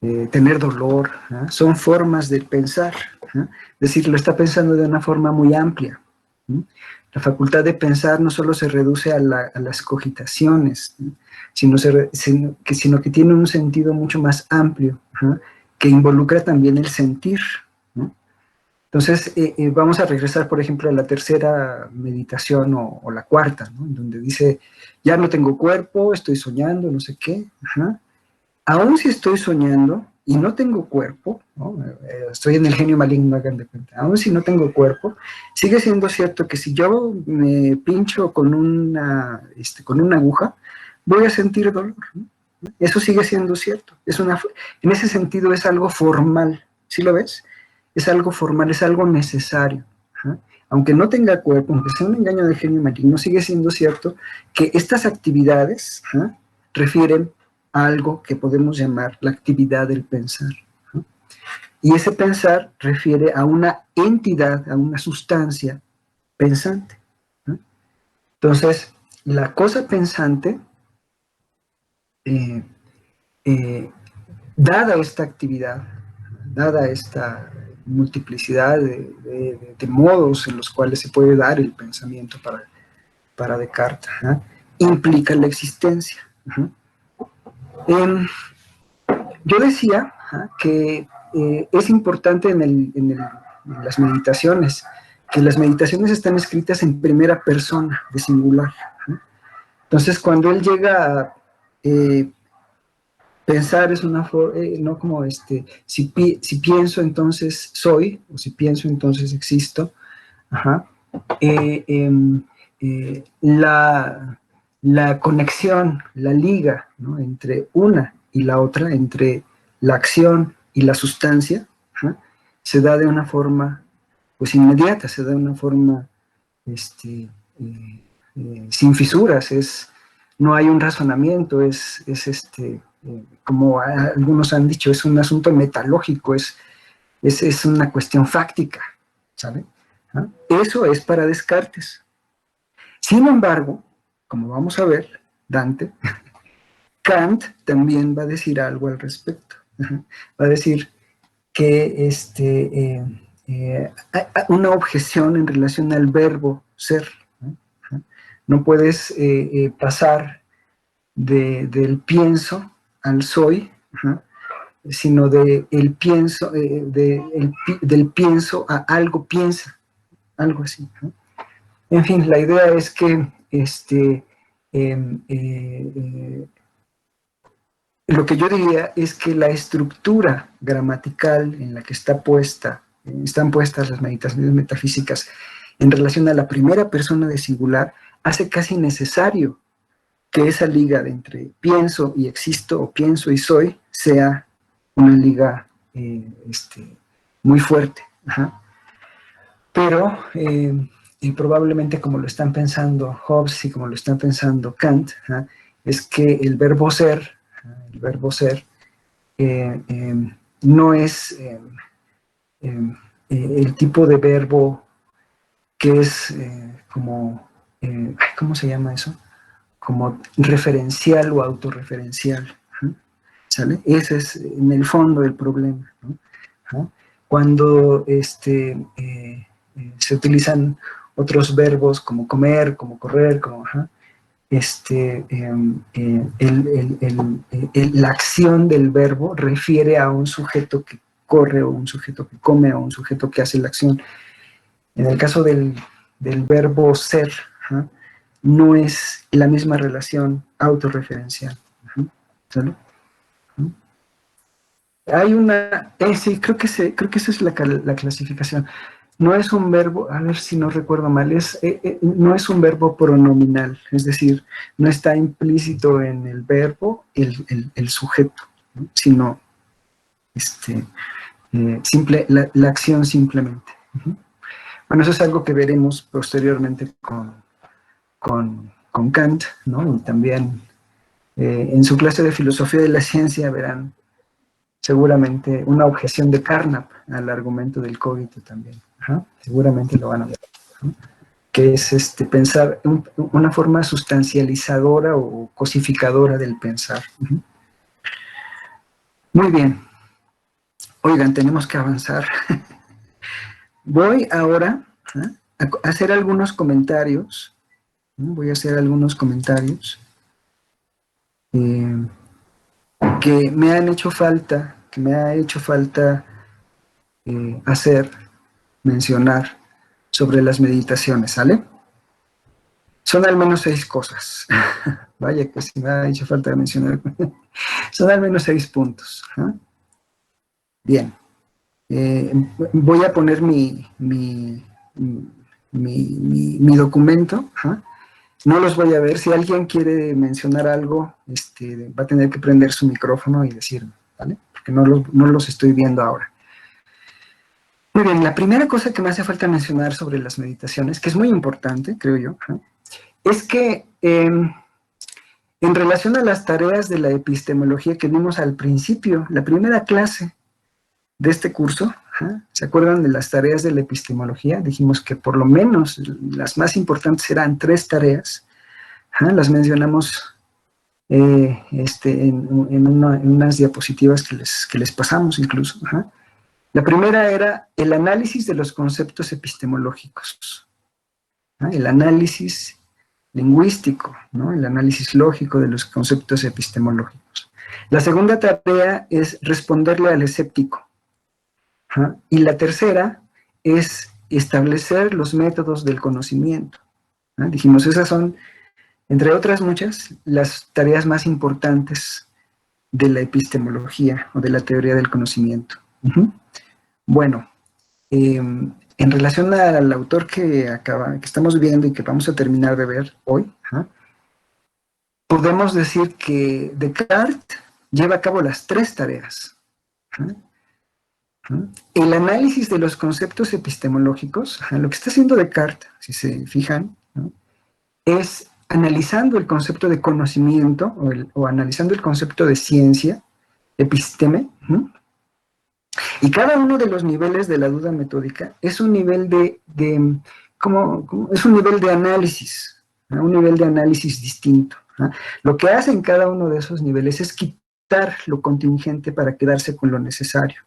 Tener dolor, ¿no? Son formas de pensar, ¿no? Es decir, lo está pensando de una forma muy amplia, ¿no? La facultad de pensar no solo se reduce a las cogitaciones, ¿no? sino que tiene un sentido mucho más amplio, ¿no? Que involucra también el sentir, ¿no? Entonces, vamos a regresar, por ejemplo, a la tercera meditación o la cuarta, ¿no? En donde dice, ya no tengo cuerpo, estoy soñando, no sé qué. Aún si estoy soñando y no tengo cuerpo, ¿no? Estoy en el genio maligno, hagan de cuenta, aún si no tengo cuerpo, sigue siendo cierto que si yo me pincho con una aguja, voy a sentir dolor, ¿no? Eso sigue siendo cierto. En ese sentido es algo formal, ¿sí lo ves? Es algo formal, es algo necesario. Aunque no tenga cuerpo, aunque sea un engaño de genio maligno, sigue siendo cierto que estas actividades refieren a algo que podemos llamar la actividad del pensar. Y ese pensar refiere a una entidad, a una sustancia pensante. Entonces, la cosa pensante, dada esta actividad, dada esta multiplicidad de modos en los cuales se puede dar el pensamiento para Descartes, implica la existencia. Yo decía que es importante en las meditaciones, que las meditaciones están escritas en primera persona, de singular. Entonces, cuando él llega a pensar es una forma, no como si pienso entonces soy, o si pienso entonces existo, la conexión, la liga, ¿no? Entre una y la otra, entre la acción y la sustancia, se da de una forma pues inmediata, se da de una forma sin fisuras, no hay un razonamiento, como algunos han dicho, es un asunto metalógico, es una cuestión fáctica, ¿sabe? Eso es para Descartes. Sin embargo, como vamos a ver, Dante, Kant también va a decir algo al respecto. Va a decir que una objeción en relación al verbo ser. No puedes pasar del pienso al soy, sino del pienso a algo piensa, algo así. En fin, la idea es que lo que yo diría es que la estructura gramatical en la que están puestas las meditaciones metafísicas en relación a la primera persona de singular hace casi necesario que esa liga de entre pienso y existo o pienso y soy sea una liga muy fuerte. Pero y probablemente como lo están pensando Hobbes y como lo están pensando Kant, es que el verbo ser no es el tipo de verbo que es como, ¿cómo se llama eso? Como referencial o autorreferencial, ¿sale? Ese es en el fondo el problema, ¿no? Cuando se utilizan otros verbos como comer, como correr, como la acción del verbo refiere a un sujeto que corre o un sujeto que come o un sujeto que hace la acción. En el caso del verbo ser, no es la misma relación autorreferencial. ¿Sale? Hay una, sí, creo que esa es la clasificación. No es un verbo, a ver si no recuerdo mal, no es un verbo pronominal, es decir, no está implícito en el verbo el sujeto, ¿no? Sino la acción simplemente. Bueno, eso es algo que veremos posteriormente con Kant, ¿no? Y también en su clase de filosofía de la ciencia verán seguramente una objeción de Carnap al argumento del cogito también. Seguramente lo van a ver, ¿no? Que es pensar una forma sustancializadora o cosificadora del pensar. Muy bien. Oigan, tenemos que avanzar. Voy ahora a hacer algunos comentarios. Voy a hacer algunos comentarios que me han hecho falta, mencionar sobre las meditaciones, ¿sale? Son al menos 6 cosas. Vaya que si me ha hecho falta mencionar. Son al menos 6 puntos. Bien. Voy a poner mi documento. No los voy a ver. Si alguien quiere mencionar algo, va a tener que prender su micrófono y decirme, ¿vale? Porque no los estoy viendo ahora. Muy bien, la primera cosa que me hace falta mencionar sobre las meditaciones, que es muy importante, creo yo, es que en relación a las tareas de la epistemología que vimos al principio, la primera clase de este curso, ¿se acuerdan de las tareas de la epistemología? Dijimos que por lo menos las más importantes eran 3 tareas, las mencionamos en unas diapositivas que les pasamos incluso. La primera era el análisis de los conceptos epistemológicos, el análisis lingüístico, ¿no? El análisis lógico de los conceptos epistemológicos. La segunda tarea es responderle al escéptico. Y la tercera es establecer los métodos del conocimiento. Dijimos, esas son, entre otras muchas, las tareas más importantes de la epistemología o de la teoría del conocimiento. Bueno, en relación al autor que estamos viendo y que vamos a terminar de ver hoy, podemos decir que Descartes lleva a cabo las 3 tareas. El análisis de los conceptos epistemológicos, lo que está haciendo Descartes, si se fijan, es analizando el concepto de conocimiento o analizando el concepto de ciencia, episteme, y cada uno de los niveles de la duda metódica es un nivel es un nivel de análisis, un nivel de análisis distinto. Lo que hace en cada uno de esos niveles es quitar lo contingente para quedarse con lo necesario,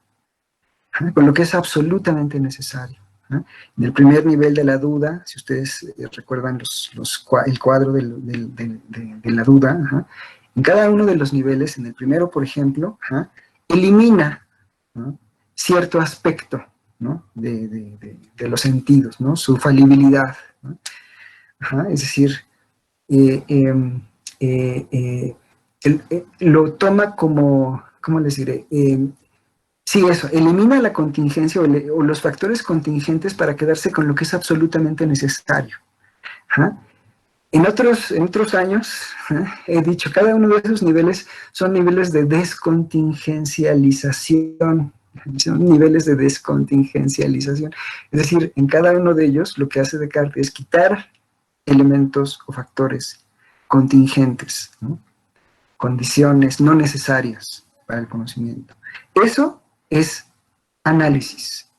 con lo que es absolutamente necesario. En el primer nivel de la duda, si ustedes recuerdan el cuadro de la duda, en cada uno de los niveles, en el primero, por ejemplo, elimina, ¿no?, cierto aspecto, ¿no?, de los sentidos, ¿no?, su falibilidad, ¿no? Es decir, lo toma como, ¿cómo les diré? Sí, eso, elimina la contingencia o los factores contingentes para quedarse con lo que es absolutamente necesario. En otros años, he dicho, cada uno de esos niveles son niveles de descontingencialización. Son niveles de descontingencialización. Es decir, en cada uno de ellos lo que hace Descartes es quitar elementos o factores contingentes, ¿no? Condiciones no necesarias para el conocimiento. Eso es análisis,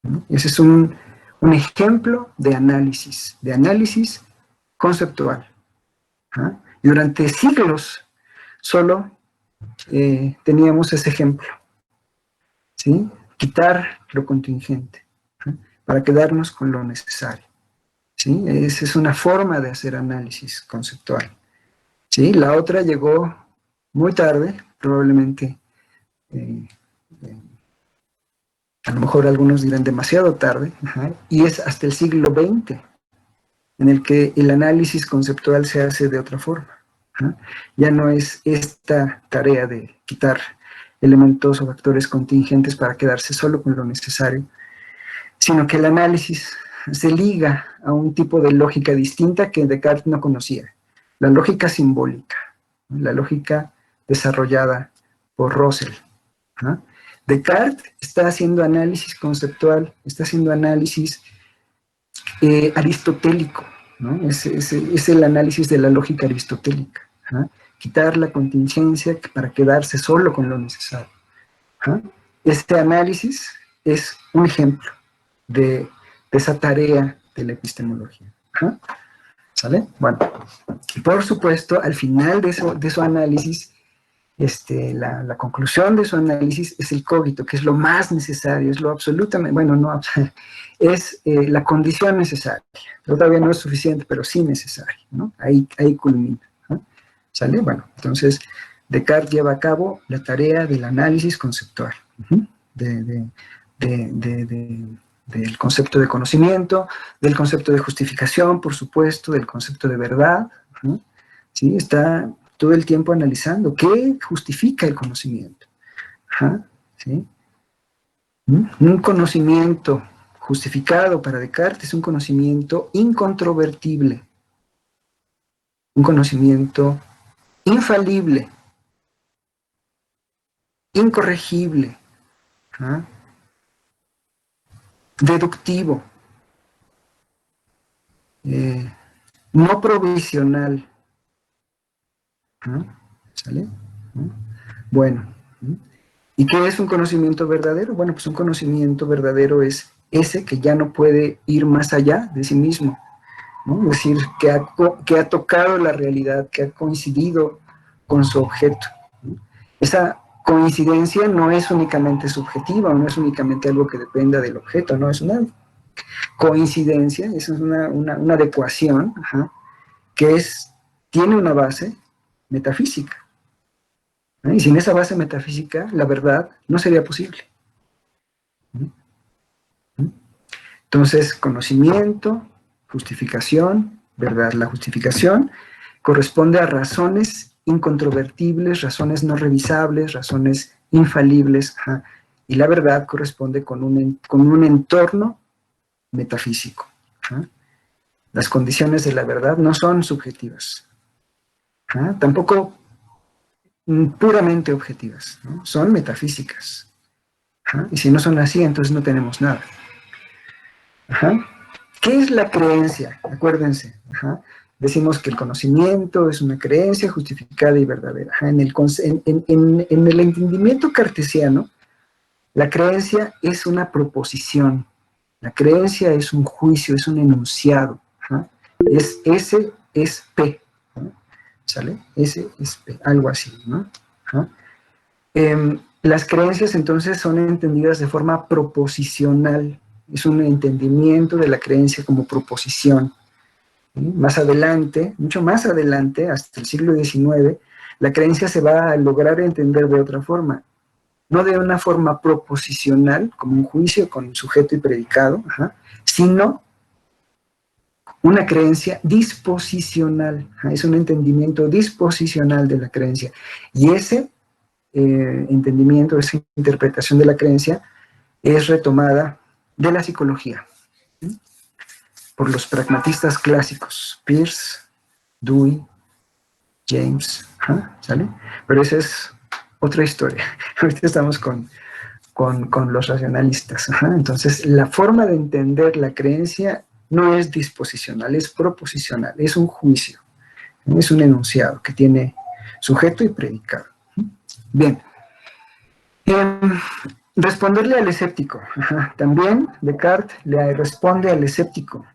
¿no? Ese es un ejemplo de análisis conceptual. ¿Ah? Y durante siglos solo teníamos ese ejemplo, ¿sí? Quitar lo contingente, ¿ah? Para quedarnos con lo necesario, ¿sí? Esa es una forma de hacer análisis conceptual, ¿sí? La otra llegó muy tarde, probablemente, a lo mejor algunos dirán demasiado tarde, ajá, y es hasta el siglo XX en el que el análisis conceptual se hace de otra forma. ¿Ah? Ya no es esta tarea de quitar elementos o factores contingentes para quedarse solo con lo necesario, sino que el análisis se liga a un tipo de lógica distinta que Descartes no conocía, la lógica simbólica, ¿no? La lógica desarrollada por Russell. ¿Ah? Descartes está haciendo análisis conceptual, está haciendo análisis aristotélico, ¿no? Es el análisis de la lógica aristotélica. ¿Ah? Quitar la contingencia para quedarse solo con lo necesario. ¿Ah? Este análisis es un ejemplo de esa tarea de la epistemología. ¿Ah? ¿Sale? Bueno, por supuesto, al final de su análisis, la conclusión de su análisis es el cogito, que es lo más necesario, es lo absolutamente, bueno, no, es la condición necesaria. Todavía no es suficiente, pero sí necesaria, ¿no? Ahí culmina, ¿no? ¿Sale? Bueno, entonces Descartes lleva a cabo la tarea del análisis conceptual, del concepto de conocimiento, del concepto de justificación, por supuesto, del concepto de verdad, ¿no? ¿Sí? Está todo el tiempo analizando qué justifica el conocimiento. Ajá, ¿sí? Un conocimiento justificado para Descartes es un conocimiento incontrovertible, un conocimiento infalible, incorregible, ¿ah? Deductivo, no provisional. ¿Ah? ¿Sale? ¿Ah? Bueno, ¿y qué es un conocimiento verdadero? Bueno, pues un conocimiento verdadero es ese que ya no puede ir más allá de sí mismo, ¿no? Es decir, que ha tocado la realidad, que ha coincidido con su objeto, ¿no? Esa coincidencia no es únicamente subjetiva, no es únicamente algo que dependa del objeto, no es una coincidencia, es una adecuación, ajá, que tiene una base metafísica. ¿No? Y sin esa base metafísica, la verdad no sería posible. Entonces, conocimiento, justificación, verdad. La justificación corresponde a razones incontrovertibles, razones no revisables, razones infalibles, ajá, y la verdad corresponde con un entorno metafísico. Ajá. Las condiciones de la verdad no son subjetivas, ajá, tampoco puramente objetivas, ¿no? Son metafísicas. Ajá. Y si no son así, entonces no tenemos nada. Ajá. ¿Qué es la creencia? Acuérdense. Ajá. Decimos que el conocimiento es una creencia justificada y verdadera. Ajá. En el entendimiento cartesiano, la creencia es una proposición. La creencia es un juicio, es un enunciado. Ajá. S es P. ¿no? ¿Sale? S es P, algo así, ¿no? Ajá. Las creencias entonces son entendidas de forma proposicional. Es un entendimiento de la creencia como proposición. ¿Sí? Más adelante, mucho más adelante, hasta el siglo XIX, la creencia se va a lograr entender de otra forma. No de una forma proposicional, como un juicio con sujeto y predicado, ajá, sino una creencia disposicional. Ajá, es un entendimiento disposicional de la creencia. Y ese entendimiento, esa interpretación de la creencia es retomada de la psicología, ¿sí? Por los pragmatistas clásicos, Peirce, Dewey, James, ¿sale? Pero esa es otra historia. Ahorita estamos con con los racionalistas. Entonces, la forma de entender la creencia no es disposicional, es proposicional, es un juicio, es un enunciado que tiene sujeto y predicado. Bien. Responderle al escéptico. También Descartes le responde al escéptico.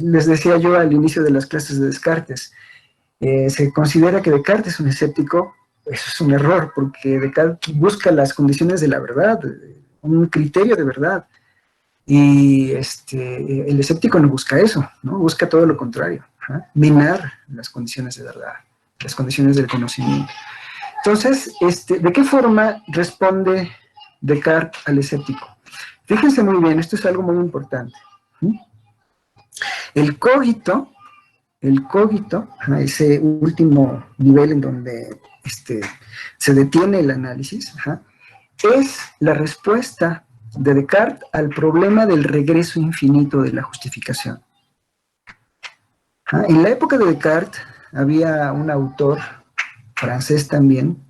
Les decía yo al inicio de las clases de Descartes, se considera que Descartes es un escéptico. Eso es un error, porque Descartes busca las condiciones de la verdad, un criterio de verdad. Y el escéptico no busca eso, ¿no? Busca todo lo contrario, minar las condiciones de verdad, las condiciones del conocimiento. Entonces, ¿de qué forma responde Descartes al escéptico? Fíjense muy bien, esto es algo muy importante. El cogito, ese último nivel en donde se detiene el análisis, es la respuesta de Descartes al problema del regreso infinito de la justificación. En la época de Descartes había un autor francés también,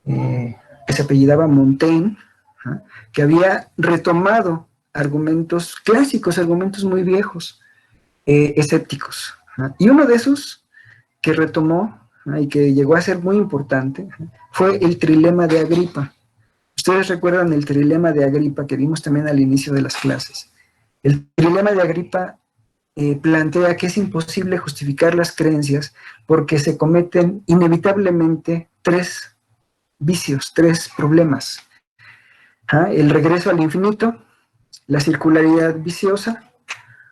que se apellidaba Montaigne, que había retomado argumentos clásicos, argumentos muy viejos, escépticos. Y uno de esos que retomó y que llegó a ser muy importante fue el trilema de Agripa. Ustedes recuerdan el trilema de Agripa que vimos también al inicio de las clases. El trilema de Agripa plantea que es imposible justificar las creencias porque se cometen inevitablemente tres vicios, tres problemas. El regreso al infinito, la circularidad viciosa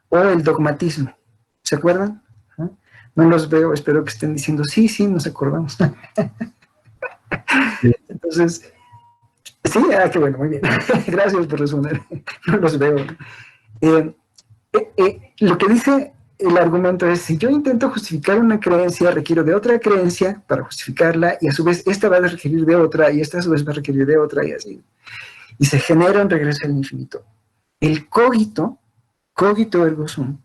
o el dogmatismo. ¿Se acuerdan? No los veo, espero que estén diciendo sí, nos acordamos. Entonces, sí, qué bueno, muy bien. Gracias por responder. No los veo. Lo que dice el argumento es, si yo intento justificar una creencia, requiero de otra creencia para justificarla, y a su vez esta va a requerir de otra, y esta a su vez va a requerir de otra, y así. Y se genera un regreso al infinito. El cogito ergo sum,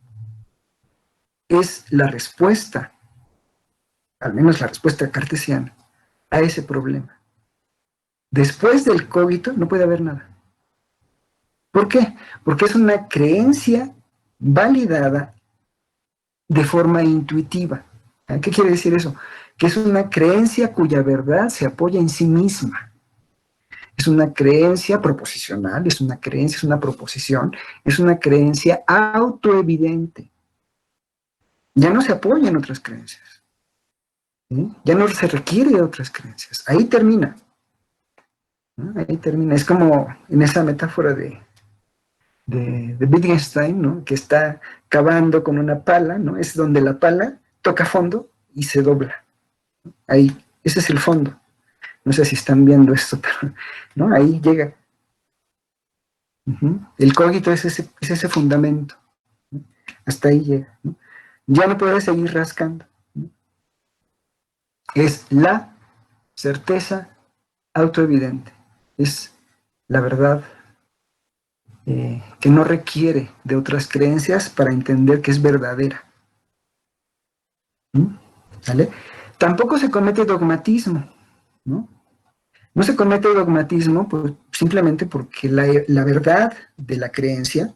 es la respuesta, al menos la respuesta cartesiana, a ese problema. Después del cogito no puede haber nada. ¿Por qué? Porque es una creencia validada de forma intuitiva. ¿Qué quiere decir eso? Que es una creencia cuya verdad se apoya en sí misma. Es una creencia proposicional, es una creencia, es una proposición, es una creencia autoevidente. Ya no se apoya en otras creencias. ¿Sí? Ya no se requiere de otras creencias. Ahí termina. ¿No? Ahí termina. Es como en esa metáfora de Wittgenstein, ¿no? Que está cavando con una pala, ¿no? Es donde la pala toca fondo y se dobla. Ahí, ese es el fondo. No sé si están viendo esto, pero ¿no? Ahí llega. El cogito es ese fundamento. ¿No? Hasta ahí llega. ¿No? Ya no puede seguir rascando. ¿No? Es la certeza autoevidente. Es la verdad que no requiere de otras creencias para entender que es verdadera. ¿Vale? Tampoco se comete dogmatismo, ¿no? No se comete dogmatismo pues, simplemente porque la verdad de la creencia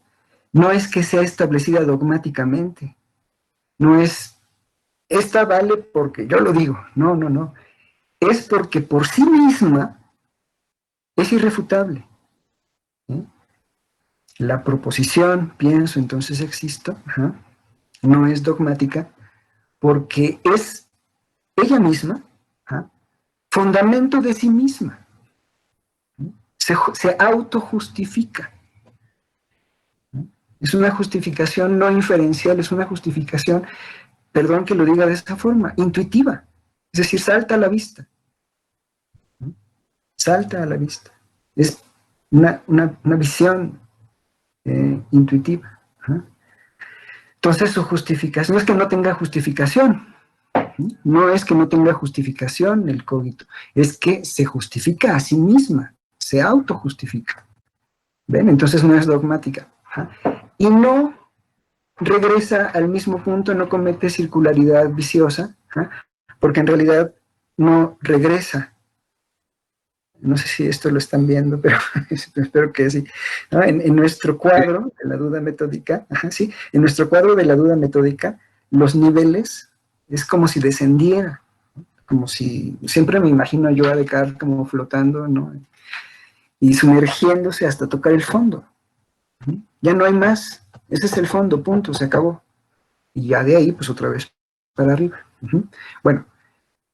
no es que sea establecida dogmáticamente, no es, esta vale porque yo lo digo, no, es porque por sí misma es irrefutable. ¿Sí? La proposición, pienso, entonces existo, no es dogmática porque es ella misma, fundamento de sí misma. Se autojustifica. Es una justificación no inferencial, es una justificación, perdón que lo diga de esta forma, intuitiva. Es decir, salta a la vista. Salta a la vista. Es una visión intuitiva. Entonces su justificación, no es que no tenga justificación, no es que no tenga justificación el cogito, es que se justifica a sí misma, se autojustifica. ¿Ven? Entonces no es dogmática. Y no regresa al mismo punto, no comete circularidad viciosa, porque en realidad no regresa no sé si esto lo están viendo, pero espero que sí, ¿no? En nuestro cuadro de la duda metódica, sí, en nuestro cuadro de la duda metódica, los niveles es como si descendiera, como si, siempre me imagino yo a Descartes como flotando, ¿no? Y sumergiéndose hasta tocar el fondo. Ya no hay más, ese es el fondo, punto, se acabó. Y ya de ahí, pues otra vez para arriba. Bueno,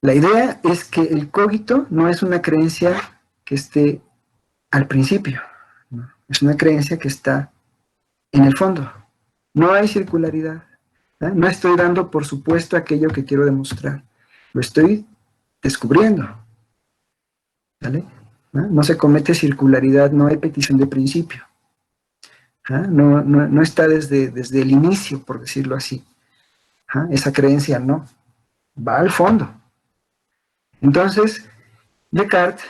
la idea es que el cogito no es una creencia que esté al principio, ¿no? Es una creencia que está en el fondo. No hay circularidad, ¿no? No estoy dando por supuesto aquello que quiero demostrar, lo estoy descubriendo, ¿vale? No se comete circularidad, no hay petición de principio. No está desde el inicio, por decirlo así. Esa creencia no, va al fondo. Entonces, Descartes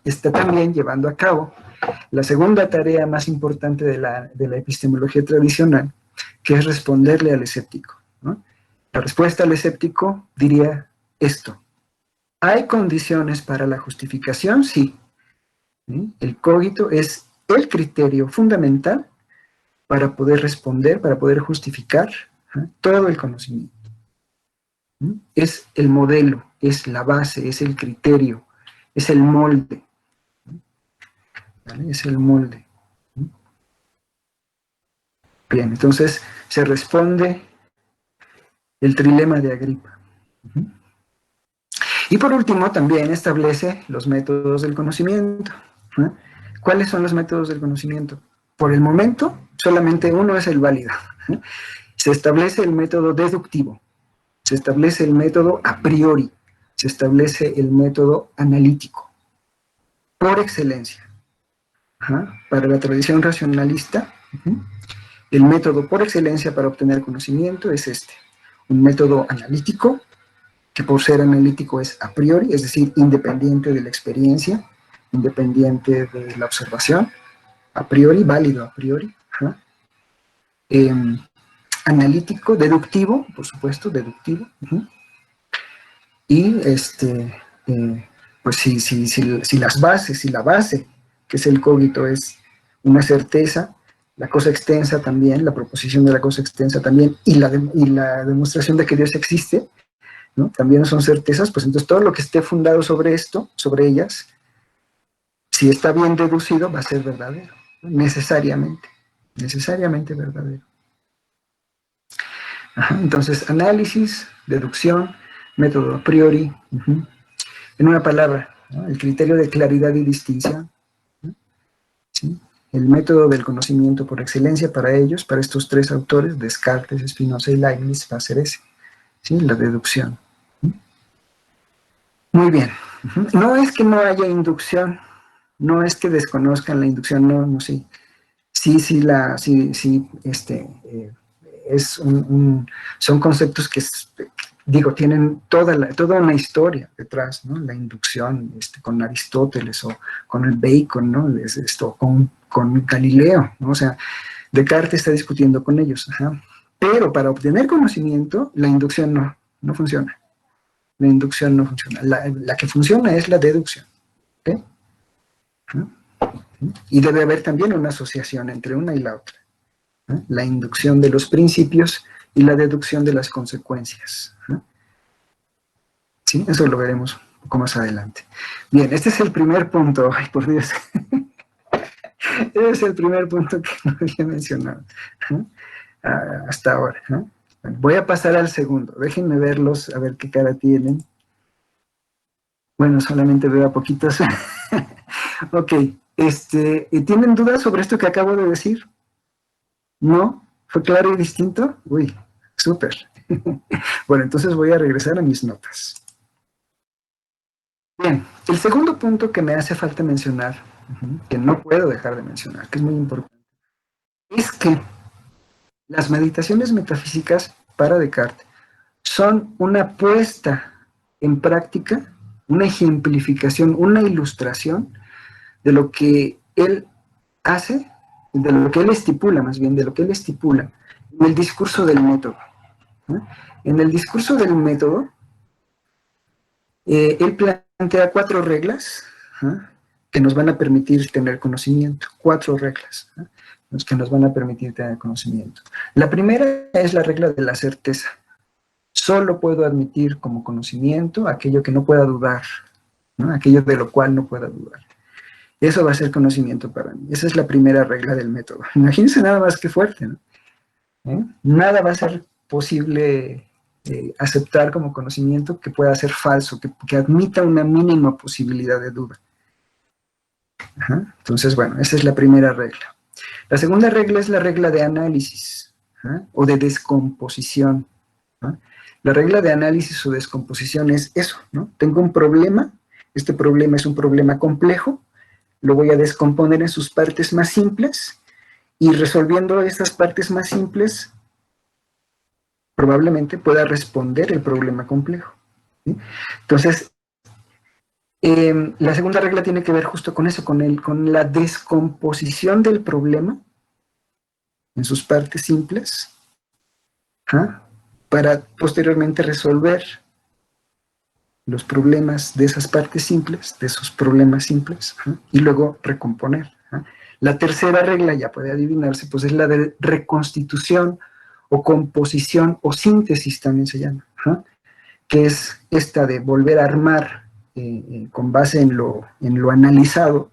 está también llevando a cabo la segunda tarea más importante de la epistemología tradicional, que es responderle al escéptico, ¿no? La respuesta al escéptico diría esto: ¿hay condiciones para la justificación? Sí. ¿Sí? El cogito es el criterio fundamental para poder responder, para poder justificar todo el conocimiento. Es el modelo, es la base, es el criterio, es el molde. ¿Vale? Es el molde. Bien, entonces se responde el trilema de Agripa. Y por último, también establece los métodos del conocimiento. ¿Cuáles son los métodos del conocimiento? Por el momento, solamente uno es el válido. Se establece el método deductivo, se establece el método a priori, se establece el método analítico, por excelencia. Para la tradición racionalista, el método por excelencia para obtener conocimiento es este: un método analítico, que por ser analítico es a priori, es decir, independiente de la experiencia, independiente de la observación, a priori, válido a priori. Analítico, deductivo, por supuesto, deductivo. Y pues si las bases, si la base, que es el cogito, es una certeza, la cosa extensa también, la proposición de la cosa extensa también, y la demostración de que Dios existe, ¿no? También son certezas, pues entonces todo lo que esté fundado sobre esto, sobre ellas, si está bien deducido, va a ser verdadero, ¿no? Necesariamente verdadero. Entonces, análisis, deducción, método a priori, en una palabra, ¿no? El criterio de claridad y distinción, ¿no? ¿Sí? El método del conocimiento por excelencia para ellos, para estos tres autores, Descartes, Spinoza y Leibniz, va a ser ese, ¿sí? La deducción. Muy bien. No es que no haya inducción, no es que desconozcan la inducción, no, sí. Son conceptos que, digo, tienen toda una historia detrás, ¿no? La inducción, con Aristóteles o con el Bacon, ¿no? Con Galileo, ¿no? O sea, Descartes está discutiendo con ellos, pero para obtener conocimiento, la inducción no funciona. La inducción no funciona. La que funciona es la deducción. ¿Okay? Y debe haber también una asociación entre una y la otra. La inducción de los principios y la deducción de las consecuencias. ¿Sí? Eso lo veremos un poco más adelante. Bien, este es el primer punto. Ay, por Dios. Este es el primer punto que no había mencionado hasta ahora. Bueno, voy a pasar al segundo. Déjenme verlos, a ver qué cara tienen. Bueno, solamente veo a poquitos. Ok. ¿Tienen dudas sobre esto que acabo de decir? ¿No? ¿Fue claro y distinto? Uy, súper. Bueno, entonces voy a regresar a mis notas. Bien, el segundo punto que me hace falta mencionar, que no puedo dejar de mencionar, que es muy importante, es que las meditaciones metafísicas para Descartes son una puesta en práctica, una ejemplificación, una ilustración de lo que él hace, de lo que él estipula, más bien, de lo que él estipula en el discurso del método. En el discurso del método, él plantea 4 reglas, que nos van a permitir tener conocimiento. 4 reglas que nos van a permitir tener conocimiento. La primera es la regla de la certeza. Solo puedo admitir como conocimiento aquello que no pueda dudar, aquello de lo cual no pueda dudar. Eso va a ser conocimiento para mí. Esa es la primera regla del método. Imagínense nada más que fuerte, ¿no? Nada va a ser posible aceptar como conocimiento que pueda ser falso, que admita una mínima posibilidad de duda. Entonces, bueno, esa es la primera regla. La segunda regla es la regla de análisis o de descomposición. La regla de análisis o descomposición es eso, ¿no? Tengo un problema, este problema es un problema complejo, lo voy a descomponer en sus partes más simples, y resolviendo estas partes más simples, probablemente pueda responder el problema complejo, ¿sí? Entonces, la segunda regla tiene que ver justo con eso, con la descomposición del problema en sus partes simples, para posteriormente resolver los problemas de esas partes simples, de esos problemas simples, y luego recomponer. La tercera regla, ya puede adivinarse, pues es la de reconstitución o composición o síntesis también se llama, que es esta de volver a armar con base en lo analizado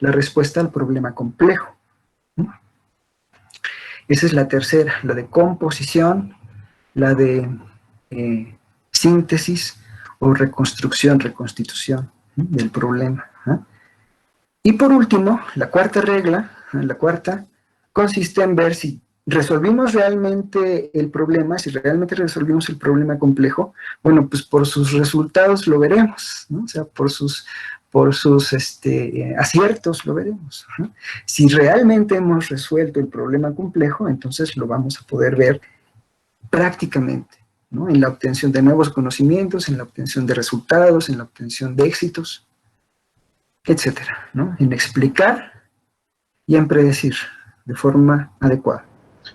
la respuesta al problema complejo. Esa es la tercera, la de composición, la de síntesis o reconstrucción, reconstitución del problema. Y por último, la cuarta regla, consiste en ver si resolvimos realmente el problema, si realmente resolvimos el problema complejo. Bueno, pues por sus resultados lo veremos, ¿no? O sea, por sus aciertos lo veremos. Si realmente hemos resuelto el problema complejo, entonces lo vamos a poder ver prácticamente, ¿no? En la obtención de nuevos conocimientos, en la obtención de resultados, en la obtención de éxitos, etcétera, ¿no? En explicar y en predecir de forma adecuada.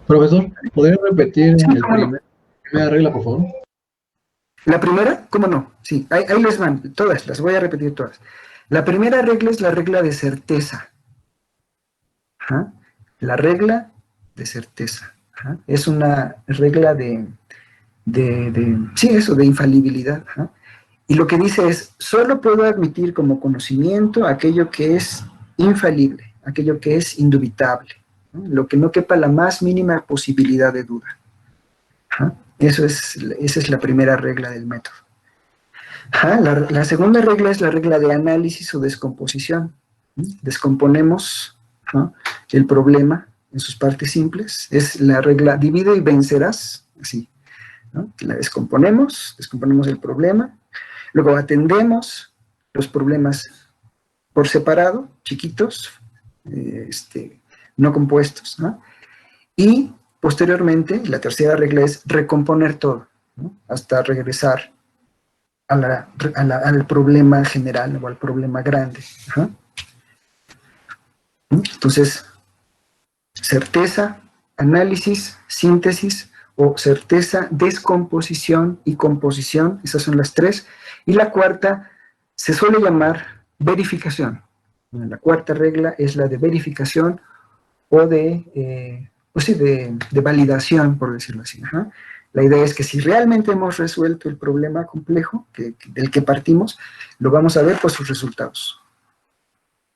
Profesor, ¿podría repetir Sí, la primera regla, por favor? La primera, ¿cómo no? Sí, ahí les van, todas, las voy a repetir todas. La primera regla es la regla de certeza. La regla de certeza. Es una regla de infalibilidad. Y lo que dice es, solo puedo admitir como conocimiento aquello que es infalible, aquello que es indubitable, ¿no? Lo que no quepa la más mínima posibilidad de duda. Esa es la primera regla del método. La segunda regla es la regla de análisis o descomposición. Descomponemos el problema en sus partes simples. Es la regla divide y vencerás, así, ¿no? La descomponemos el problema, luego atendemos los problemas por separado, chiquitos, no compuestos, ¿no? Y posteriormente, la tercera regla es recomponer todo, ¿no? Hasta regresar al problema general o al problema grande. Entonces, certeza, análisis, síntesis, o certeza, descomposición y composición, esas son las tres. Y la cuarta se suele llamar verificación. La cuarta regla es la de verificación o de validación, por decirlo así. La idea es que si realmente hemos resuelto el problema complejo del que partimos, lo vamos a ver por sus resultados.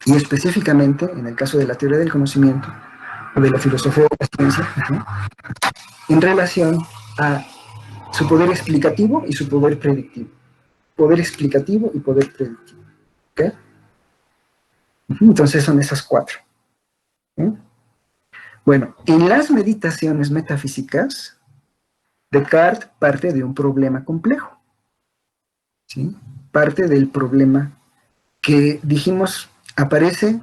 Y específicamente, en el caso de la teoría del conocimiento, o de la filosofía de la ciencia, en relación a su poder explicativo y su poder predictivo. Poder explicativo y poder predictivo. ¿Okay? Entonces son esas cuatro. Bueno, en las meditaciones metafísicas, Descartes parte de un problema complejo. ¿Sí? Parte del problema que dijimos aparece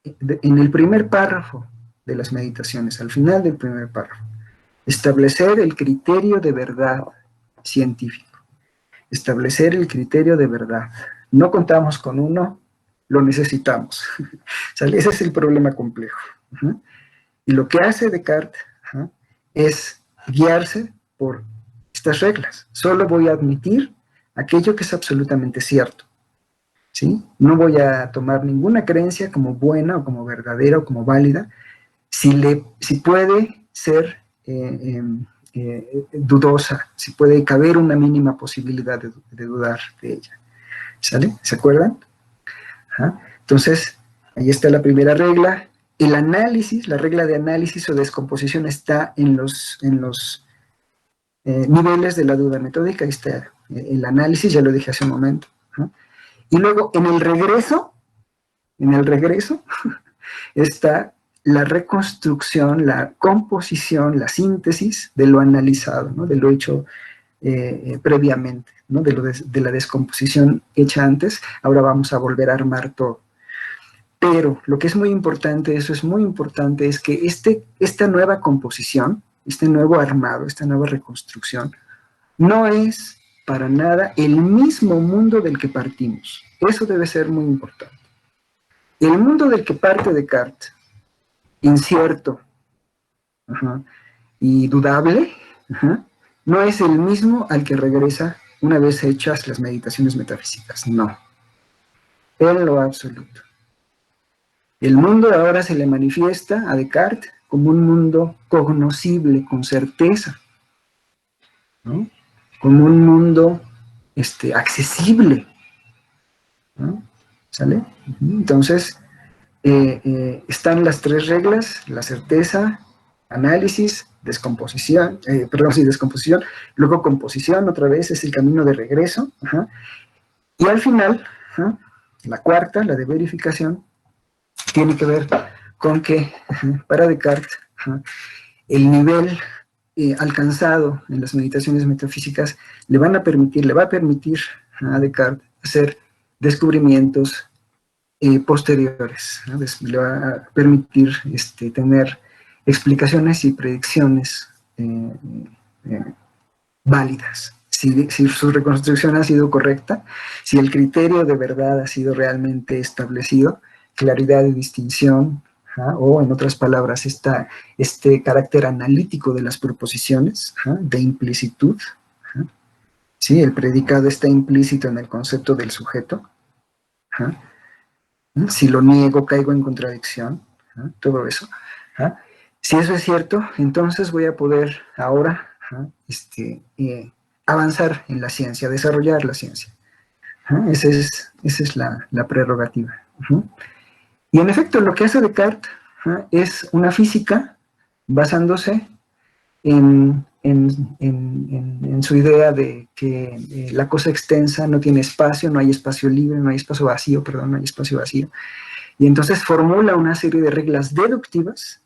en el primer párrafo de las meditaciones, al final del primer párrafo. Establecer el criterio de verdad científico. Establecer el criterio de verdad. No contamos con uno, lo necesitamos. O sea, ese es el problema complejo. Y lo que hace Descartes es guiarse por estas reglas. Solo voy a admitir aquello que es absolutamente cierto. ¿sí? No voy a tomar ninguna creencia como buena o como verdadera o como válida si puede ser dudosa, si puede caber una mínima posibilidad de dudar de ella. ¿Sale? ¿Se acuerdan? Ajá. Entonces, ahí está la primera regla. El análisis, la regla de análisis o descomposición está en los niveles de la duda metódica. Ahí está el análisis, ya lo dije hace un momento. Ajá. Y luego, en el regreso, está la reconstrucción, la composición, la síntesis de lo analizado, ¿no? De lo hecho previamente, ¿no? De la descomposición hecha antes. Ahora vamos a volver a armar todo. Pero lo que es muy importante, eso es muy importante, es que esta nueva composición, este nuevo armado, esta nueva reconstrucción, no es para nada el mismo mundo del que partimos. Eso debe ser muy importante. El mundo del que parte Descartes, incierto, ajá, y dudable, ajá, no es el mismo al que regresa una vez hechas las meditaciones metafísicas, no, en lo absoluto. El mundo ahora se le manifiesta a Descartes como un mundo cognoscible, con certeza, ¿no? Como un mundo accesible, ¿no? ¿Sale? Entonces, están las tres reglas: la certeza, análisis, descomposición, descomposición, luego composición, otra vez es el camino de regreso, ajá, y al final, ajá, la cuarta, la de verificación, tiene que ver con que para Descartes el nivel alcanzado en las meditaciones metafísicas le va a permitir a Descartes hacer descubrimientos posteriores, ¿no? Le va a permitir tener explicaciones y predicciones válidas. Si su reconstrucción ha sido correcta, si el criterio de verdad ha sido realmente establecido, claridad de distinción, o en otras palabras, este carácter analítico de las proposiciones, de implicitud, ¿sí? El predicado está implícito en el concepto del sujeto. Si lo niego, caigo en contradicción, todo eso. Si eso es cierto, entonces voy a poder ahora avanzar en la ciencia, desarrollar la ciencia. Esa es la prerrogativa. Y en efecto, lo que hace Descartes es una física basándose en su idea de que la cosa extensa no tiene espacio, no hay espacio libre, no hay espacio vacío, no hay espacio vacío. Y entonces formula una serie de reglas deductivas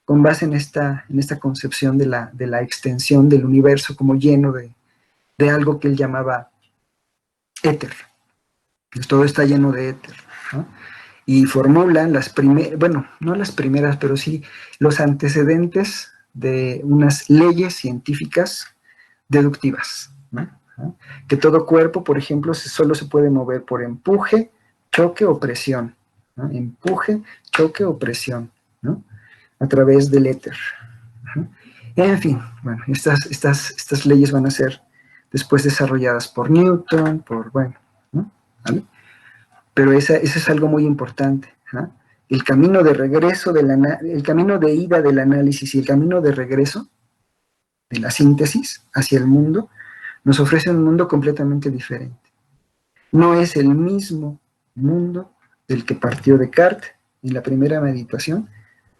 con base en esta concepción de la extensión del universo como lleno de algo que él llamaba éter. Pues todo está lleno de éter, ¿no? Y formulan no las primeras, pero sí los antecedentes de unas leyes científicas deductivas, ¿no? Que todo cuerpo, por ejemplo, solo se puede mover por empuje, choque o presión, ¿no? Empuje, choque o presión, ¿no? A través del éter. En fin, bueno, estas leyes van a ser después desarrolladas por Newton, ¿no? ¿Vale? Pero eso es algo muy importante, ¿no? El camino de regreso, el camino de ida del análisis y el camino de regreso de la síntesis hacia el mundo, nos ofrece un mundo completamente diferente. No es el mismo mundo del que partió Descartes en la primera meditación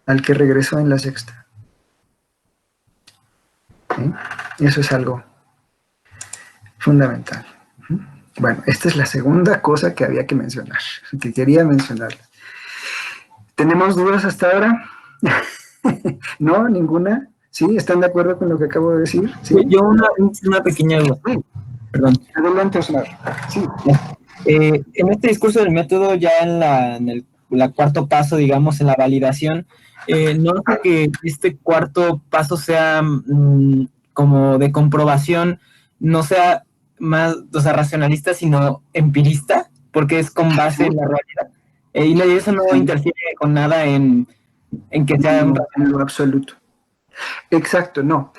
al que regresó en la sexta. ¿Sí? Eso es algo fundamental. Bueno, esta es la segunda cosa que había que mencionar, que quería mencionar. ¿Tenemos dudas hasta ahora? ¿No? ¿Ninguna? ¿Sí? ¿Están de acuerdo con lo que acabo de decir? ¿Sí? Yo una pequeña duda. Perdón. Adelante, Osmar. Sí. En este discurso del método, ya en el cuarto paso, digamos, en la validación, no sé que este cuarto paso sea como de comprobación, no sea más, o sea, racionalista, sino empirista, porque es con base en la realidad. Y eso no interfiere con nada en que sea en lo absoluto. Exacto, no.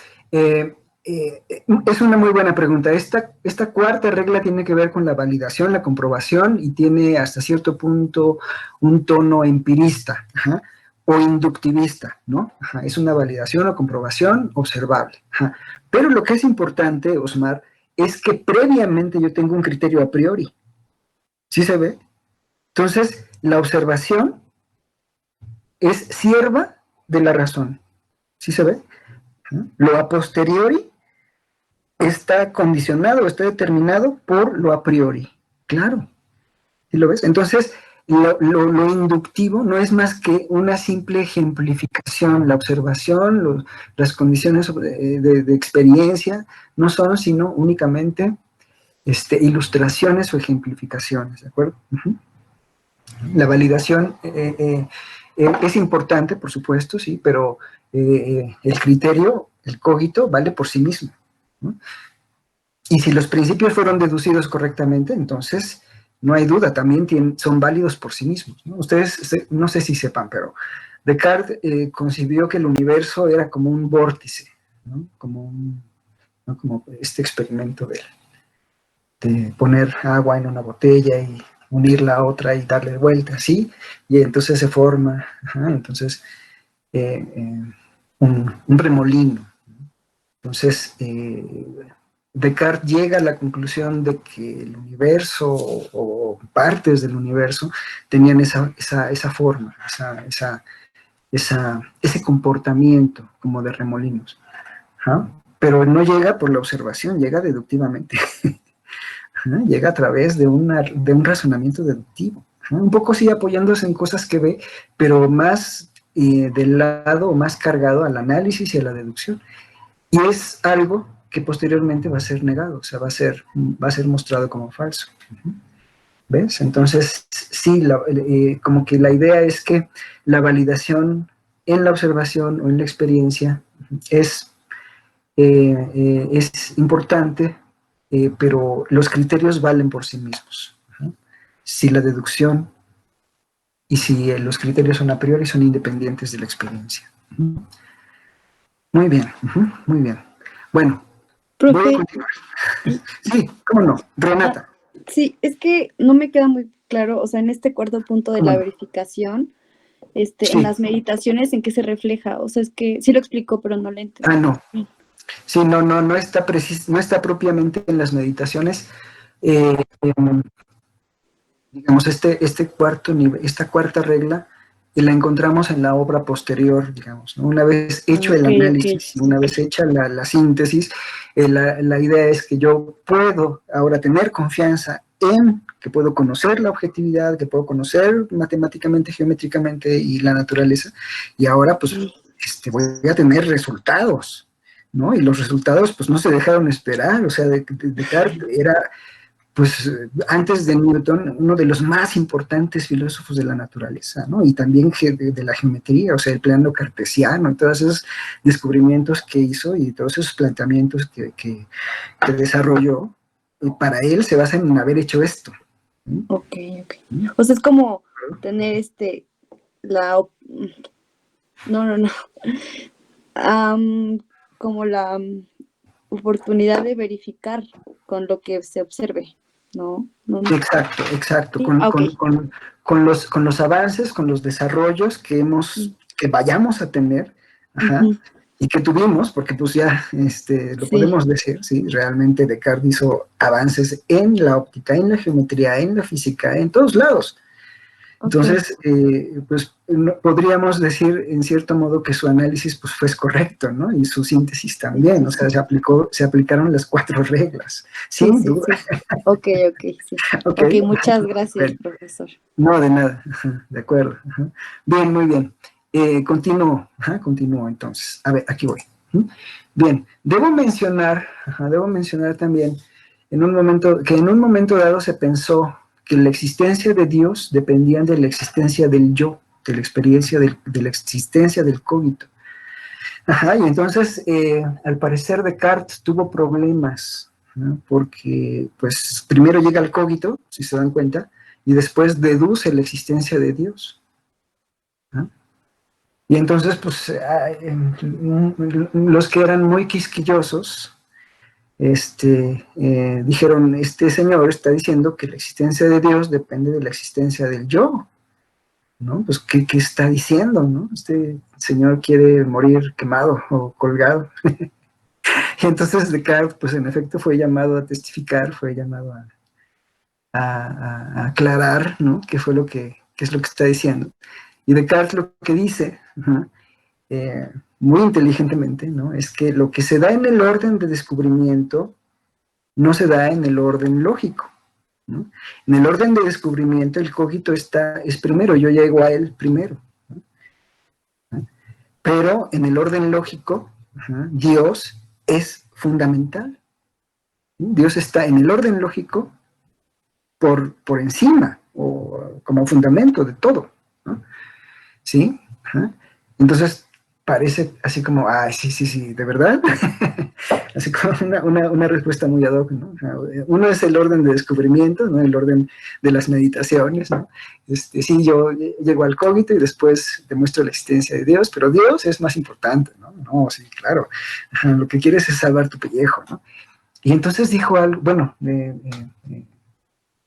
Es una muy buena pregunta. Esta cuarta regla tiene que ver con la validación, la comprobación, y tiene hasta cierto punto un tono empirista, ajá, o inductivista, ¿no? Ajá, es una validación o comprobación observable. Ajá. Pero lo que es importante, Osmar, es que previamente yo tengo un criterio a priori. ¿Sí se ve? Entonces, la observación es sierva de la razón. ¿Sí se ve? Ajá. Lo a posteriori está condicionado, está determinado por lo a priori. Claro, ¿sí lo ves? Entonces, lo inductivo no es más que una simple ejemplificación. La observación, las condiciones de experiencia no son sino únicamente ilustraciones o ejemplificaciones, ¿de acuerdo? La validación es importante, por supuesto, sí, pero el criterio, el cogito, vale por sí mismo, ¿no? Y si los principios fueron deducidos correctamente, entonces no hay duda, también son válidos por sí mismos, ¿no? Ustedes, no sé si sepan, pero Descartes concibió que el universo era como un vórtice, ¿no? ¿no? Como este experimento de poner agua en una botella y unirla a otra y darle vuelta, ¿sí? Y entonces se forma, ajá, entonces, un remolino. Entonces, Descartes llega a la conclusión de que el universo o partes del universo tenían esa forma, ese comportamiento como de remolinos. ¿Ah? Pero no llega por la observación, llega deductivamente. Llega a través de un razonamiento deductivo. Un poco sí apoyándose en cosas que ve, pero más del lado, más cargado al análisis y a la deducción. Y es algo que posteriormente va a ser negado, o sea, va a ser mostrado como falso. ¿Ves? Entonces, sí, como que la idea es que la validación en la observación o en la experiencia es importante, pero los criterios valen por sí mismos. Si la deducción y si los criterios son a priori, son independientes de la experiencia. Muy bien, muy bien. Bueno, voy a Profe, continuar. Sí, cómo no. Renata. sí, es que no me queda muy claro, o sea, en este cuarto punto de ¿Cómo la no? verificación, en Sí. las meditaciones, ¿en qué se refleja? O sea, es que sí lo explicó, pero no lo entendí. No. Sí, no está propiamente en las meditaciones. Digamos, esta cuarta regla, la encontramos en la obra posterior, digamos, ¿no? Una vez hecho el análisis, una vez hecha la síntesis, la idea es que yo puedo ahora tener confianza en que puedo conocer la objetividad, que puedo conocer matemáticamente, geométricamente y la naturaleza, y ahora pues voy a tener resultados, ¿no? Y los resultados pues no se dejaron esperar, o sea, Descartes era, pues antes de Newton, uno de los más importantes filósofos de la naturaleza, ¿no? Y también de la geometría, o sea, el plano cartesiano, todos esos descubrimientos que hizo y todos esos planteamientos que desarrolló, para él se basan en haber hecho esto. Ok. O sea, es como tener como la oportunidad de verificar con lo que se observe, ¿no? Exacto. Sí, Con los avances, con los desarrollos que vayamos a tener, ajá, y que tuvimos, porque pues ya lo podemos decir, ¿sí? Realmente Descartes hizo avances en la óptica, en la geometría, en la física, en todos lados. Entonces, pues podríamos decir en cierto modo que su análisis pues fue correcto, ¿no? Y su síntesis también, o sea, se aplicaron las 4 reglas, sin duda. Ok, sí. Ok, muchas gracias, profesor. No, de nada, de acuerdo. Bien, muy bien. Continúo entonces. A ver, aquí voy. Bien, debo mencionar también que en un momento dado se pensó que la existencia de Dios dependía de la existencia del yo, de la experiencia de la existencia del cogito. Y entonces, al parecer, Descartes tuvo problemas, ¿no? Porque, pues, primero llega el cogito, si se dan cuenta, y después deduce la existencia de Dios, ¿no? Y entonces, pues, los que eran muy quisquillosos, dijeron, este señor está diciendo que la existencia de Dios depende de la existencia del yo, ¿no? Pues, ¿qué está diciendo, no? Este señor quiere morir quemado o colgado. Y entonces Descartes, pues, en efecto, fue llamado a testificar, fue llamado a aclarar, ¿no? ¿Qué es lo que está diciendo? Y Descartes lo que dice, muy inteligentemente, ¿no? Es que lo que se da en el orden de descubrimiento no se da en el orden lógico, ¿no? En el orden de descubrimiento el cogito es primero, yo llego a él primero, ¿no? Pero en el orden lógico, Dios es fundamental. Dios está en el orden lógico por encima o como fundamento de todo, ¿no? ¿Sí? Entonces parece así como, sí, ¿de verdad? Así como una respuesta muy ad hoc, ¿no? Uno es el orden de descubrimiento, ¿no? El orden de las meditaciones, ¿no? Sí, yo llego al cogito y después demuestro la existencia de Dios, pero Dios es más importante, ¿no? No, sí, claro. Lo que quieres es salvar tu pellejo, ¿no? Y entonces dijo algo, bueno,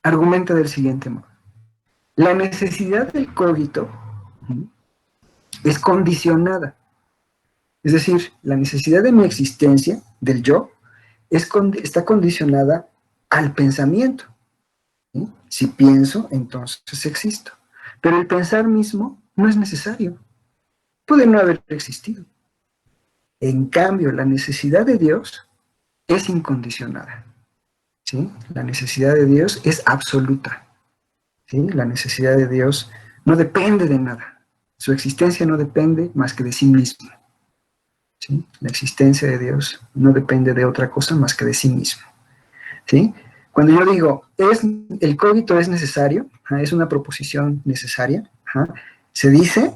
argumenta del siguiente modo. La necesidad del cogito es condicionada. Es decir, la necesidad de mi existencia, del yo, está condicionada al pensamiento, ¿sí? Si pienso, entonces existo. Pero el pensar mismo no es necesario. Puede no haber existido. En cambio, la necesidad de Dios es incondicionada, ¿sí? La necesidad de Dios es absoluta, ¿sí? La necesidad de Dios no depende de nada. Su existencia no depende más que de sí mismo, ¿sí? La existencia de Dios no depende de otra cosa más que de sí mismo, ¿sí? Cuando yo digo, el cogito es necesario, es una proposición necesaria, se dice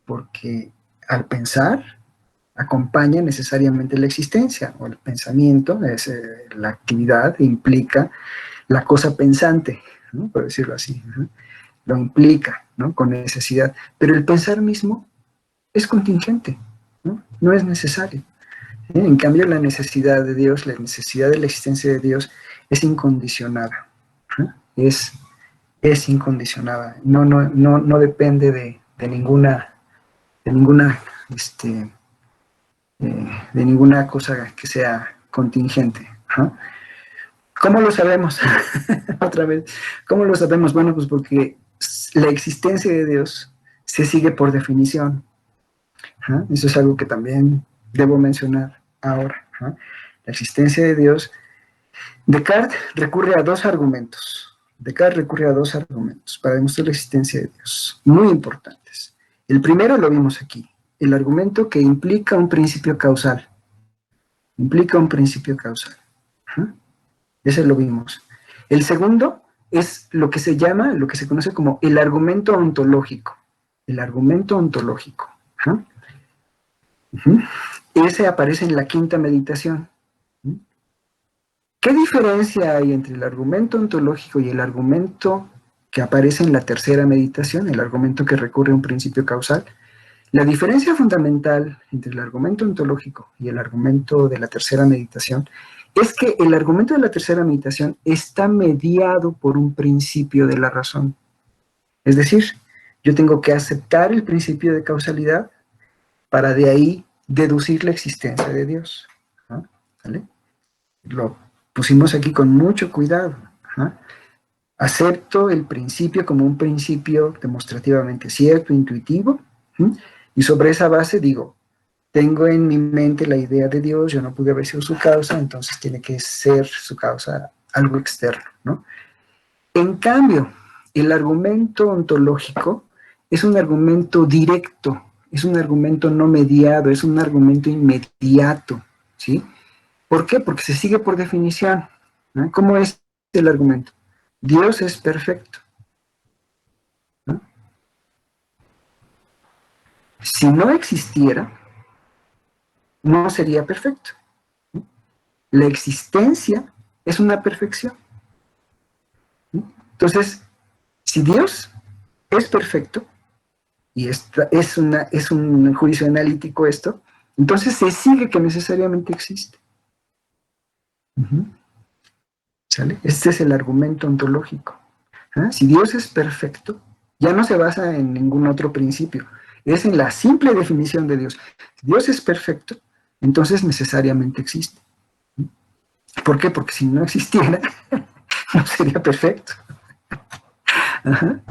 porque al pensar acompaña necesariamente la existencia, o el pensamiento, es la actividad, implica la cosa pensante, ¿no? Por decirlo así, lo implica, ¿no? Con necesidad, pero el pensar mismo es contingente, ¿no? No es necesario. En cambio, la necesidad de Dios, la necesidad de la existencia de Dios es incondicionada, es incondicionada, no depende de ninguna de ninguna cosa que sea contingente. ¿Cómo lo sabemos? Otra vez, ¿cómo lo sabemos? Bueno, pues porque la existencia de Dios se sigue por definición. Eso es algo que también debo mencionar ahora. La existencia de Dios. Descartes recurre a dos argumentos. Para demostrar la existencia de Dios, muy importantes. El primero lo vimos aquí, el argumento que implica un principio causal. Ese lo vimos. El segundo es lo que se conoce como el argumento ontológico. Ese aparece en la quinta meditación. ¿Qué diferencia hay entre el argumento ontológico y el argumento que aparece en la tercera meditación, el argumento que recurre a un principio causal? La diferencia fundamental entre el argumento ontológico y el argumento de la tercera meditación es que el argumento de la tercera meditación está mediado por un principio de la razón. Es decir, yo tengo que aceptar el principio de causalidad para de ahí deducir la existencia de Dios. ¿Vale? Lo pusimos aquí con mucho cuidado. Acepto el principio como un principio demostrativamente cierto, intuitivo, y sobre esa base digo, tengo en mi mente la idea de Dios, yo no pude haber sido su causa, entonces tiene que ser su causa algo externo, ¿no? En cambio, el argumento ontológico es un argumento directo, es un argumento no mediado, es un argumento inmediato, ¿sí? ¿Por qué? Porque se sigue por definición, ¿no? ¿Cómo es el argumento? Dios es perfecto, ¿no? Si no existiera, no sería perfecto. La existencia es una perfección. Entonces, si Dios es perfecto, y es un juicio analítico esto, entonces se sigue que necesariamente existe. ¿Sale? Este es el argumento ontológico. Si Dios es perfecto, ya no se basa en ningún otro principio, es en la simple definición de Dios. Si Dios es perfecto, entonces necesariamente existe. ¿Por qué? Porque si no existiera, no sería perfecto. Ajá.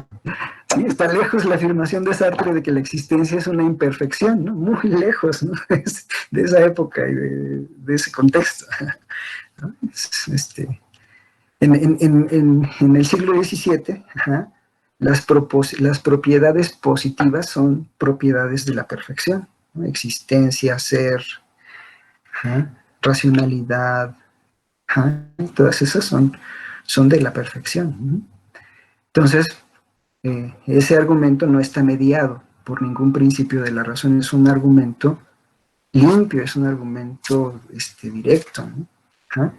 Sí, está lejos la afirmación de Sartre de que la existencia es una imperfección, ¿no? Muy lejos, ¿no? De esa época y de ese contexto, ¿no? En el siglo XVII, las propiedades positivas son propiedades de la perfección, ¿no? Existencia, ser, racionalidad, todas esas son de la perfección, ¿no? Entonces, ese argumento no está mediado por ningún principio de la razón, es un argumento limpio, es un argumento directo, ¿no?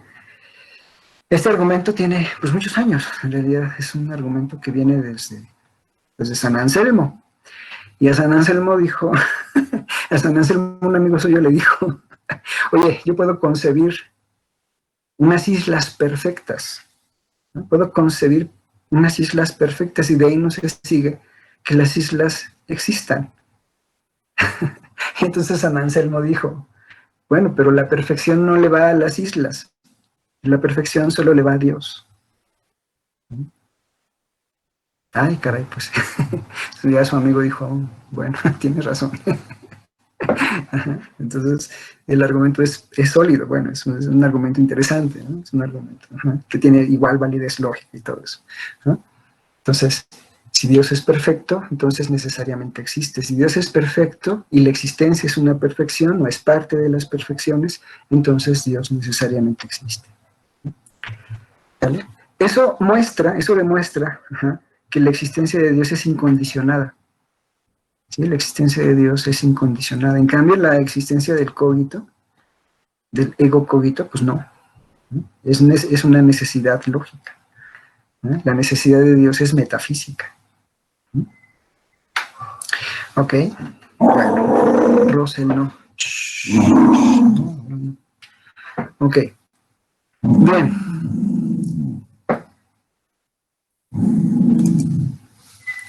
Este argumento tiene pues muchos años, en realidad es un argumento que viene desde San Anselmo, y a San Anselmo dijo, a San Anselmo un amigo suyo le dijo, oye, yo puedo concebir unas islas perfectas, ¿no? Puedo concebir unas islas perfectas y de ahí no se sigue que las islas existan. Entonces San Anselmo dijo, bueno, pero la perfección no le va a las islas, la perfección solo le va a Dios. Ay, caray, pues ya su amigo dijo, bueno, tienes razón. Entonces el argumento es sólido, bueno, es un argumento interesante, ¿no? Es un argumento que tiene igual validez lógica y todo eso, ¿no? Entonces, si Dios es perfecto, entonces necesariamente existe. Si Dios es perfecto y la existencia es una perfección o es parte de las perfecciones, entonces Dios necesariamente existe. ¿Vale? Eso demuestra que la existencia de Dios es incondicionada. ¿Sí? La existencia de Dios es incondicionada. En cambio, la existencia del cogito, del ego cogito, pues no. Es una necesidad lógica. La necesidad de Dios es metafísica. Ok. Bueno, Russell no. Ok. Bien.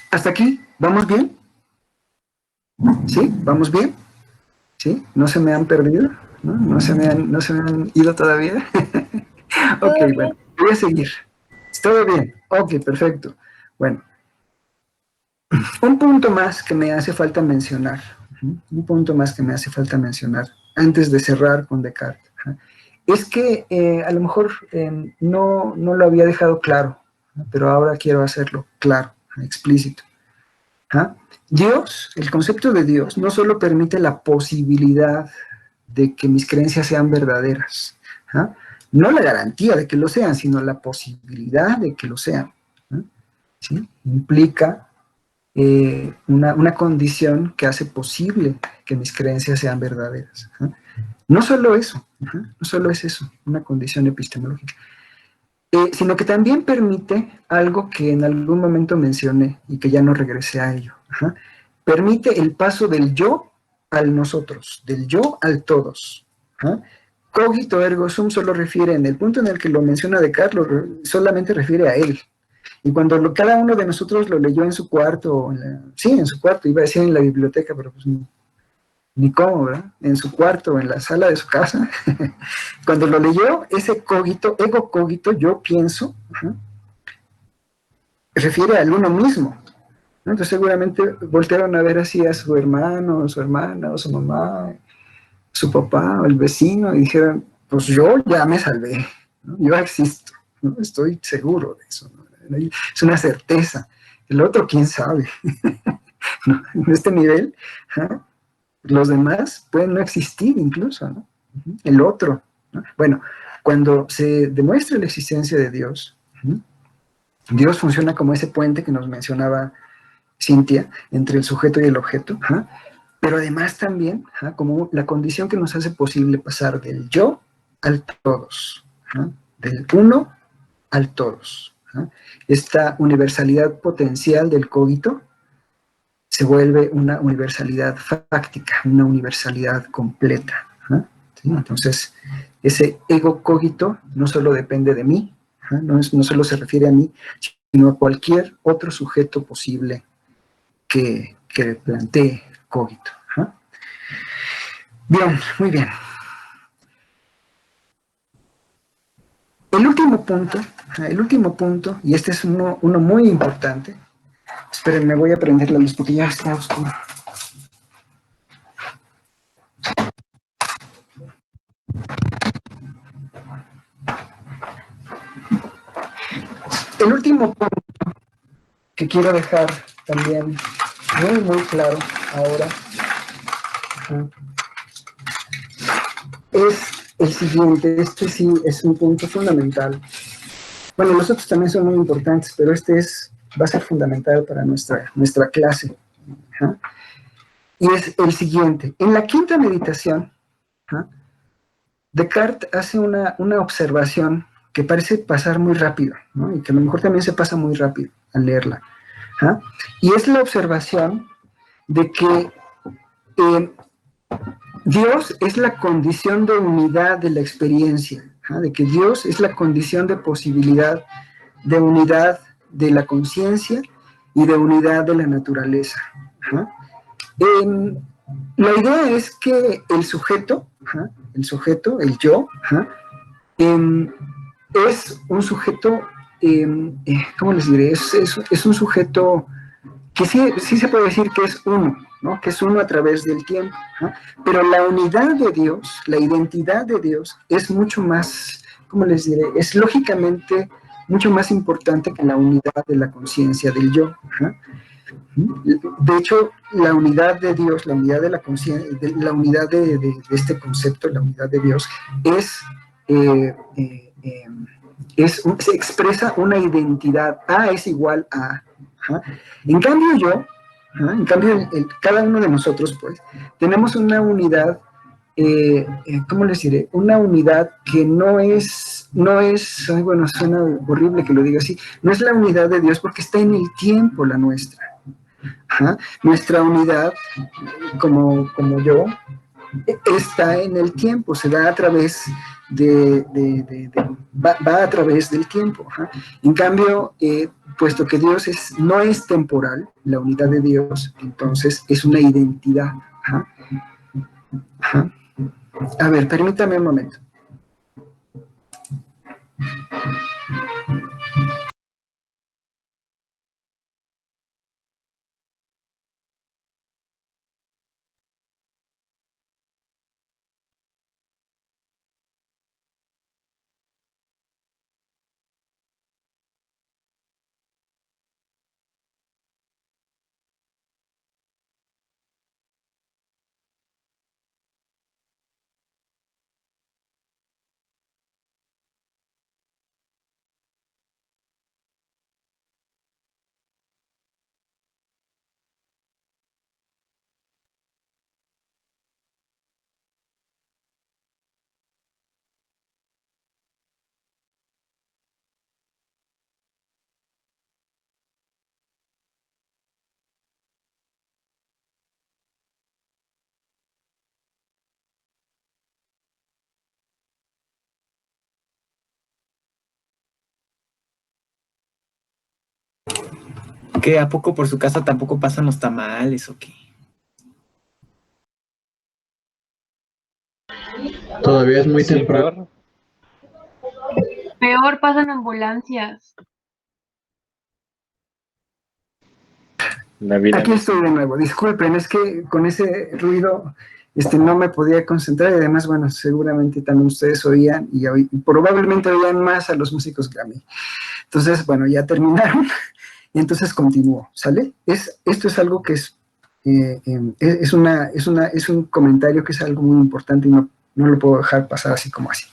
¿Hasta aquí? ¿Vamos bien? ¿Sí? ¿Vamos bien? ¿Sí? ¿No se me han perdido? ¿No se me han ido todavía? Ok, bueno, voy a seguir. ¿Todo bien? Ok, perfecto. Bueno, un punto más que me hace falta mencionar, un punto más que me hace falta mencionar antes de cerrar con Descartes, es que a lo mejor no lo había dejado claro, pero ahora quiero hacerlo claro, explícito. Dios, el concepto de Dios, no solo permite la posibilidad de que mis creencias sean verdaderas, no la garantía de que lo sean, sino la posibilidad de que lo sean, ¿sí? Implica una condición que hace posible que mis creencias sean verdaderas. No solo eso, no solo es eso, una condición epistemológica, sino que también permite algo que en algún momento mencioné y que ya no regresé a ello. Permite el paso del yo al nosotros, del yo al todos. Cogito ergo sum solo refiere, en el punto en el que lo menciona Descartes, solamente refiere a él. Y cuando cada uno de nosotros lo leyó en su cuarto, en su cuarto, iba a decir en la biblioteca, pero pues ni cómo, ¿verdad? En su cuarto, en la sala de su casa. Cuando lo leyó, ese cogito, ego cogito, yo pienso, refiere al uno mismo, ¿no? Entonces seguramente voltearon a ver así a su hermano, su hermana, o su mamá, su papá, o el vecino, y dijeron, pues yo ya me salvé, ¿no? Yo existo, ¿no? Estoy seguro de eso, ¿no? Es una certeza. El otro, quién sabe. ¿No? En este nivel, los demás pueden no existir incluso, ¿no? El otro, ¿no? Bueno, cuando se demuestra la existencia de Dios, Dios funciona como ese puente que nos mencionaba Cintia, entre el sujeto y el objeto, pero además también como la condición que nos hace posible pasar del yo al todos, del uno al todos. Esta universalidad potencial del cogito se vuelve una universalidad fáctica, una universalidad completa. ¿Sí? Entonces, ese ego cogito no solo depende de mí, no solo se refiere a mí, sino a cualquier otro sujeto posible que plantee cogito. Bien, muy bien. El último punto, y este es uno muy importante. Esperen, me voy a prender la luz porque ya está oscuro. El último punto que quiero dejar también muy claro ahora es el siguiente. Este sí es un punto fundamental. Bueno, los otros también son muy importantes, pero este va a ser fundamental para nuestra clase. Y es el siguiente. En la quinta meditación, Descartes hace una observación que parece pasar muy rápido, ¿no? Y que a lo mejor también se pasa muy rápido al leerla. Y es la observación de que Dios es la condición de unidad de la experiencia, de que Dios es la condición de posibilidad de unidad de la conciencia y de unidad de la naturaleza. La idea es que el sujeto, el yo, es un sujeto, ¿cómo les diré? Es un sujeto que sí se puede decir que es uno, ¿no? Que es uno a través del tiempo, pero la unidad de Dios, la identidad de Dios es mucho más, ¿cómo les diré? Es lógicamente mucho más importante que la unidad de la conciencia del yo. De hecho, la unidad de Dios, la unidad de la conciencia, la unidad de este concepto, la unidad de Dios, se expresa una identidad. A es igual a. En cambio cada uno de nosotros, pues, tenemos una unidad, ¿cómo les diré? Una unidad que no es, ay, bueno, suena horrible que lo diga así, no es la unidad de Dios porque está en el tiempo la nuestra. Nuestra unidad, como yo, está en el tiempo, se da a través va a través del tiempo. En cambio, puesto que Dios no es temporal, la unidad de Dios, entonces es una identidad. A ver, permítame un momento. ¿Qué? ¿A poco por su casa tampoco pasan los tamales o qué? Todavía es muy temprano. Peor, pasan ambulancias. Aquí estoy de nuevo. Disculpen, es que con ese ruido no me podía concentrar y además, bueno, seguramente también ustedes oían y probablemente oían más a los músicos que a mí. Entonces, bueno, ya terminaron y entonces continúo, ¿sale? Esto es algo que es un comentario que es algo muy importante y no lo puedo dejar pasar así como así.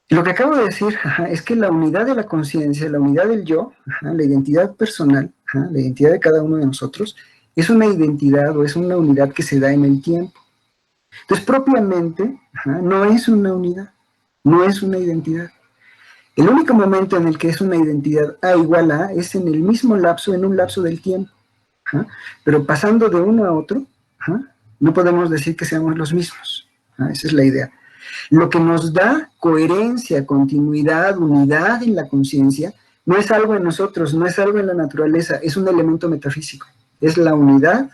Lo que acabo de decir es que la unidad de la conciencia, la unidad del yo, la identidad personal, la identidad de cada uno de nosotros, es una identidad o es una unidad que se da en el tiempo. Entonces, propiamente, no es una unidad, no es una identidad. El único momento en el que es una identidad A igual a es en el mismo lapso, en un lapso del tiempo. ¿ah? Pero pasando de uno a otro, ¿ah? No podemos decir que seamos los mismos. ¿Ah? Esa es la idea. Lo que nos da coherencia, continuidad, unidad en la conciencia, no es algo en nosotros, no es algo en la naturaleza, es un elemento metafísico. Es la unidad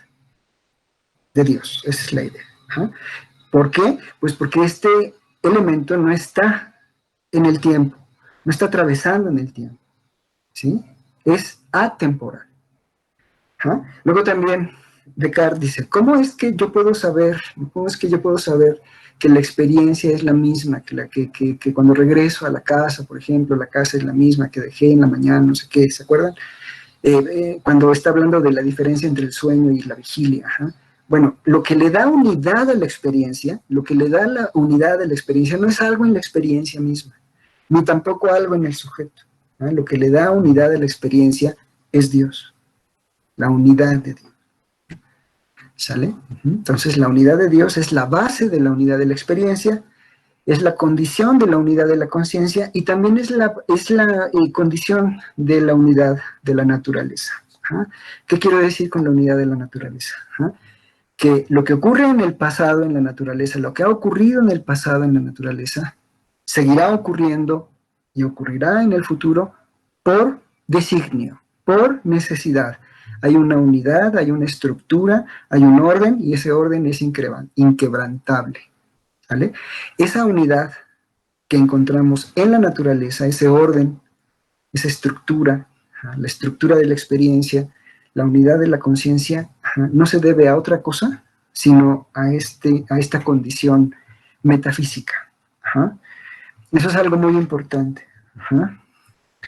de Dios, esa es la idea. ¿Ah? ¿Por qué? Pues porque este elemento no está en el tiempo, no está atravesando en el tiempo, ¿sí? Es atemporal. ¿Ah? Luego también Descartes dice, ¿cómo es que yo puedo saber que la experiencia es la misma, que cuando regreso a la casa, por ejemplo, la casa es la misma que dejé en la mañana, no sé qué, ¿se acuerdan? Cuando está hablando de la diferencia entre el sueño y la vigilia. ¿Ah? Bueno, lo que le da unidad a la experiencia, lo que le da la unidad a la experiencia no es algo en la experiencia misma, ni tampoco algo en el sujeto. ¿Ah? Lo que le da unidad a la experiencia es Dios, la unidad de Dios. ¿Sale? Entonces la unidad de Dios es la base de la unidad de la experiencia, es la condición de la unidad de la conciencia y también es la condición de la unidad de la naturaleza. ¿Ah? ¿Qué quiero decir con la unidad de la naturaleza? ¿Ah? Que lo que ocurre en el pasado en la naturaleza, lo que ha ocurrido en el pasado en la naturaleza, seguirá ocurriendo y ocurrirá en el futuro por designio, por necesidad. Hay una unidad, hay una estructura, hay un orden, y ese orden es inquebrantable. ¿Vale? Esa unidad que encontramos en la naturaleza, ese orden, esa estructura, la estructura de la experiencia, la unidad de la conciencia, no se debe a otra cosa, sino a esta condición metafísica. Eso es algo muy importante.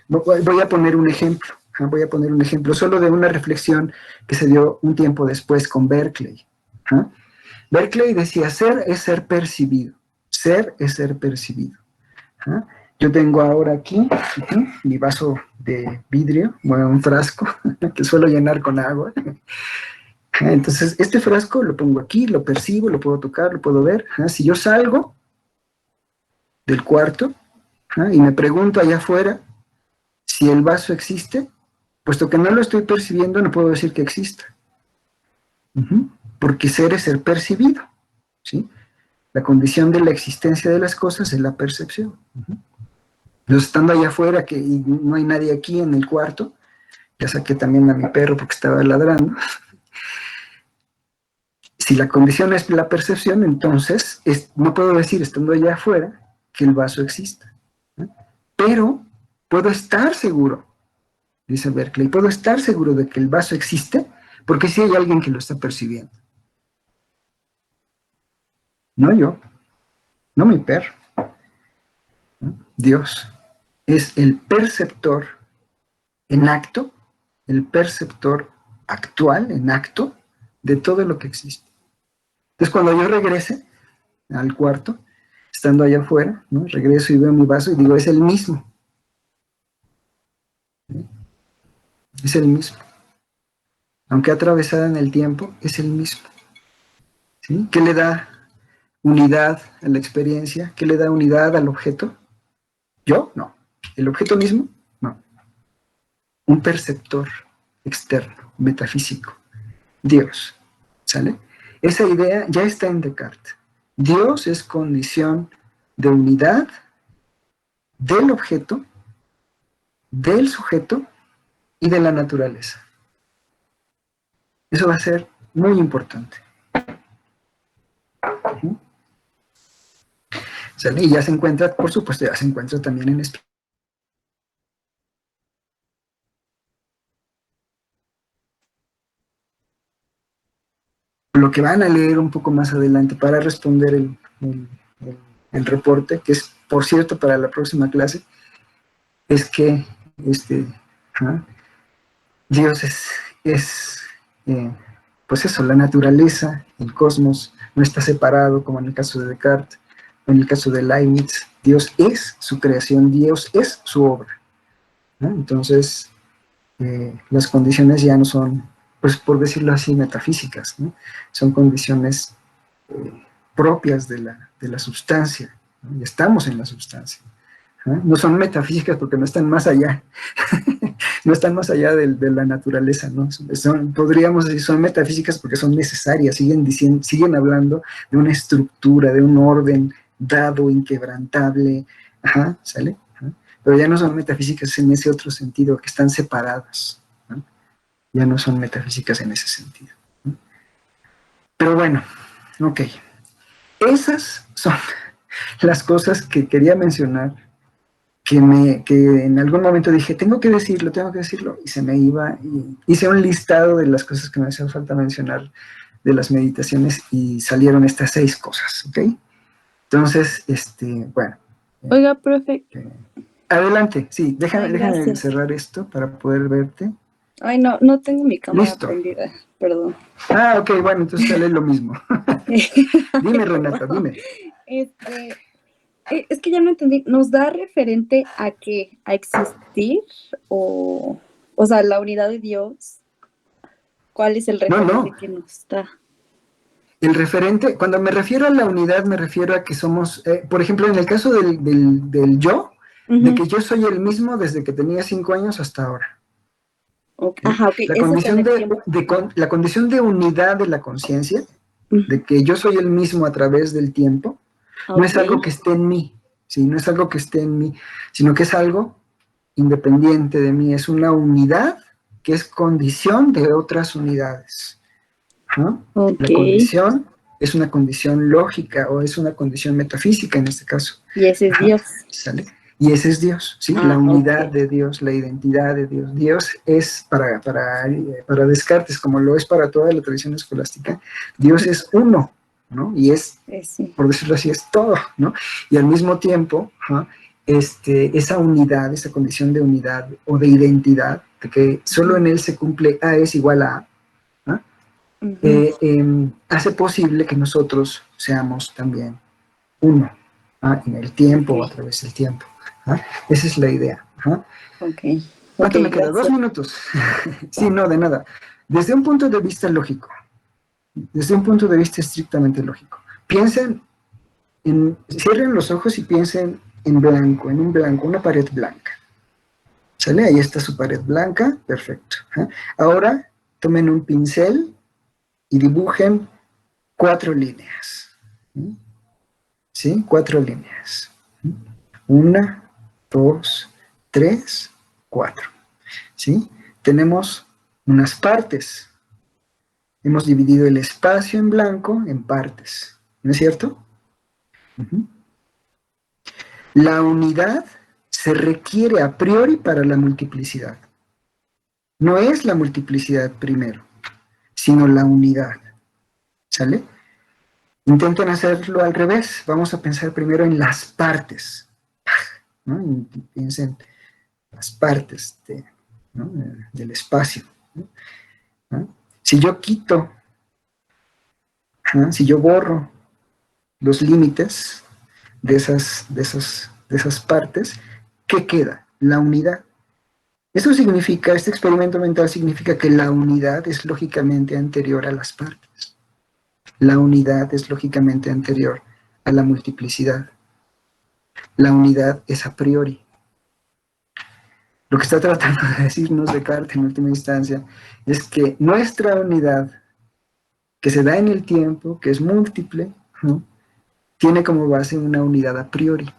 Voy a poner un ejemplo. Voy a poner un ejemplo solo de una reflexión que se dio un tiempo después con Berkeley. Berkeley decía, ser es ser percibido. Ser es ser percibido. Yo tengo ahora aquí mi vaso de vidrio, bueno, un frasco que suelo llenar con agua. Entonces, este frasco lo pongo aquí, lo percibo, lo puedo tocar, lo puedo ver. Si yo salgo del cuarto y me pregunto allá afuera si el vaso existe, puesto que no lo estoy percibiendo, no puedo decir que exista. Porque ser es ser percibido, ¿sí? La condición de la existencia de las cosas es la percepción. Entonces, estando allá afuera, y no hay nadie aquí en el cuarto, ya saqué también a mi perro porque estaba ladrando. Si la condición es la percepción, entonces no puedo decir, estando allá afuera, que el vaso exista. Pero puedo estar seguro, dice Berkeley, puedo estar seguro de que el vaso existe, porque sí hay alguien que lo está percibiendo. No yo, no mi perro. Dios es el perceptor en acto, el perceptor actual en acto de todo lo que existe. Entonces, cuando yo regrese al cuarto, estando allá afuera, ¿no? Regreso y veo mi vaso y digo, es el mismo. ¿Sí? Es el mismo. Aunque atravesada en el tiempo, es el mismo. ¿Sí? ¿Qué le da unidad a la experiencia? ¿Qué le da unidad al objeto? ¿Yo? No. ¿El objeto mismo? No. Un perceptor externo, metafísico. Dios. ¿Sale? Esa idea ya está en Descartes. Dios es condición de unidad del objeto, del sujeto y de la naturaleza. Eso va a ser muy importante. ¿Sale? Y ya se encuentra, por supuesto, ya se encuentra también en esto. Lo que van a leer un poco más adelante para responder el reporte, que es, por cierto, para la próxima clase, es que Dios es pues eso, la naturaleza, el cosmos, no está separado, como en el caso de Descartes, o en el caso de Leibniz. Dios es su creación, Dios es su obra, ¿no? Entonces, las condiciones ya no son, pues por decirlo así, metafísicas, ¿no? Son condiciones propias de la substancia, ¿no? Y estamos en la substancia. No son metafísicas porque no están más allá, no están más allá de la naturaleza, ¿no? Podríamos decir, son metafísicas porque son necesarias, siguen hablando de una estructura, de un orden dado, inquebrantable, ajá, ¿sale? Ajá. Pero ya no son metafísicas en ese otro sentido, que están separadas, ¿no? Ya no son metafísicas en ese sentido, ¿no? Pero bueno, ok. Esas son las cosas que quería mencionar, que en algún momento dije, tengo que decirlo, y se me iba, y hice un listado de las cosas que me hacían falta mencionar de las meditaciones, y salieron estas 6 cosas, ¿ok? Entonces, bueno. Oiga, profe. Adelante, sí, déjame gracias. cerrar esto para poder verte. Ay, no tengo mi cámara Listo. prendida, perdón. Ah, ok, bueno, entonces sale lo mismo. Dime, Renata, dime. Es que ya no entendí. ¿Nos da referente a qué? ¿A existir? O sea, la unidad de Dios. ¿Cuál es el referente que nos da? El referente, cuando me refiero a la unidad, me refiero a que somos, por ejemplo, en el caso del yo, de que yo soy el mismo desde que tenía 5 años hasta ahora. Okay. Ajá, ok. La condición de unidad de la conciencia, de que yo soy el mismo a través del tiempo, no es algo que esté en mí, ¿sí? No es algo que esté en mí, sino que es algo independiente de mí, es una unidad que es condición de otras unidades. ¿No? La condición es una condición lógica o es una condición metafísica en este caso. Y ese es Dios. ¿Sale? Y ese es Dios, ¿sí? La unidad de Dios, la identidad de Dios. Dios es para Descartes, como lo es para toda la tradición escolástica, Dios es uno, ¿no? Y es, por decirlo así, es todo, ¿no? Y al mismo tiempo, esa unidad, esa condición de unidad o de identidad, de que solo en él se cumple A es igual a A, hace posible que nosotros seamos también uno, en el tiempo o a través del tiempo. Esa es la idea. ¿Cuánto me queda? 2 minutos. Sí, no, de nada. Desde un punto de vista lógico, desde un punto de vista estrictamente lógico, cierren los ojos y piensen en blanco, en un blanco, una pared blanca. ¿Sale? Ahí está su pared blanca, perfecto. Ahora tomen un pincel y dibujen 4 líneas. ¿Sí? 4 líneas. 1, 2, 3, 4. ¿Sí? Tenemos unas partes. Hemos dividido el espacio en blanco en partes. ¿No es cierto? La unidad se requiere a priori para la multiplicidad. No es la multiplicidad primero, sino la unidad. ¿Sale? Intenten hacerlo al revés. Vamos a pensar primero en las partes, ¿no? Piensen las partes del espacio, ¿no? Si yo quito, si yo borro los límites de esas partes, ¿qué queda? La unidad. Eso significa, este experimento mental significa que la unidad es lógicamente anterior a las partes. La unidad es lógicamente anterior a la multiplicidad. La unidad es a priori. Lo que está tratando de decirnos Descartes en última instancia es que nuestra unidad, que se da en el tiempo, que es múltiple, ¿no?, tiene como base una unidad a priori.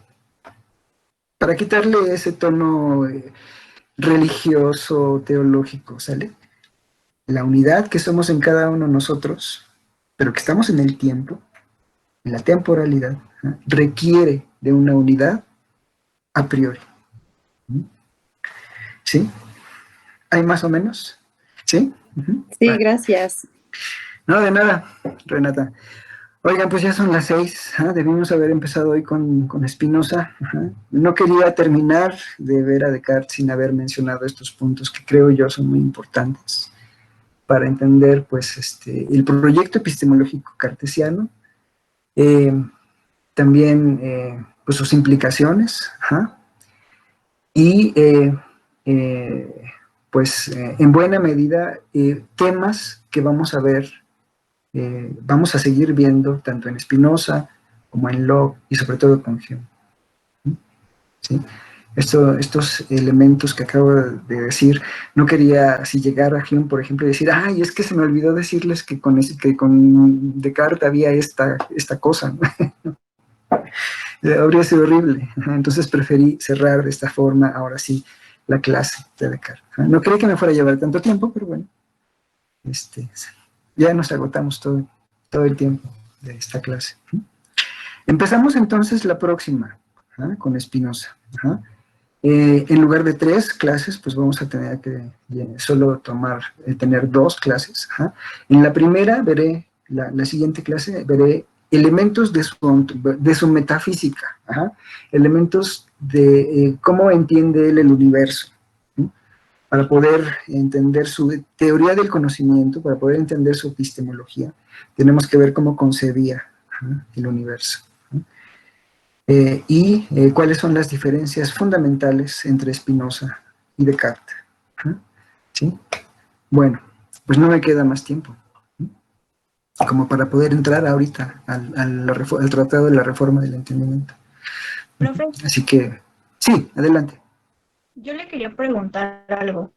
Para quitarle ese tono religioso, teológico, ¿sale? La unidad que somos en cada uno de nosotros, pero que estamos en el tiempo, en la temporalidad, ¿no?, requiere de una unidad a priori. ¿Sí? ¿Hay más o menos? ¿Sí? Sí, vale. Gracias. No, de nada, Renata. Oigan, pues ya son las 6, debimos haber empezado hoy con Spinoza. No quería terminar de ver a Descartes sin haber mencionado estos puntos que creo yo son muy importantes para entender pues el proyecto epistemológico cartesiano, también pues sus implicaciones, y pues en buena medida temas que vamos a ver, vamos a seguir viendo tanto en Spinoza como en Locke y sobre todo con Hume. ¿Sí? estos elementos que acabo de decir. No quería así llegar a Hume, por ejemplo, y decir, ay, es que se me olvidó decirles que con Descartes había esta cosa, ¿no? Habría sido horrible. Entonces preferí cerrar de esta forma, ahora sí, la clase de Descartes. No creí que me fuera a llevar tanto tiempo, pero bueno, ya nos agotamos todo el tiempo de esta clase. Empezamos entonces la próxima, con Spinoza. En lugar de 3 clases, pues vamos a tener que solo tener 2 clases. En la primera veré, la siguiente clase, veré elementos de su metafísica, elementos de cómo entiende él el universo, ¿sí? Para poder entender su teoría del conocimiento, para poder entender su epistemología, tenemos que ver cómo concebía el universo. Cuáles son las diferencias fundamentales entre Spinoza y Descartes. ¿Sí? Bueno, pues no me queda más tiempo como para poder entrar ahorita al Tratado de la Reforma del Entendimiento. Profe, Así que, sí, adelante. yo le quería preguntar algo.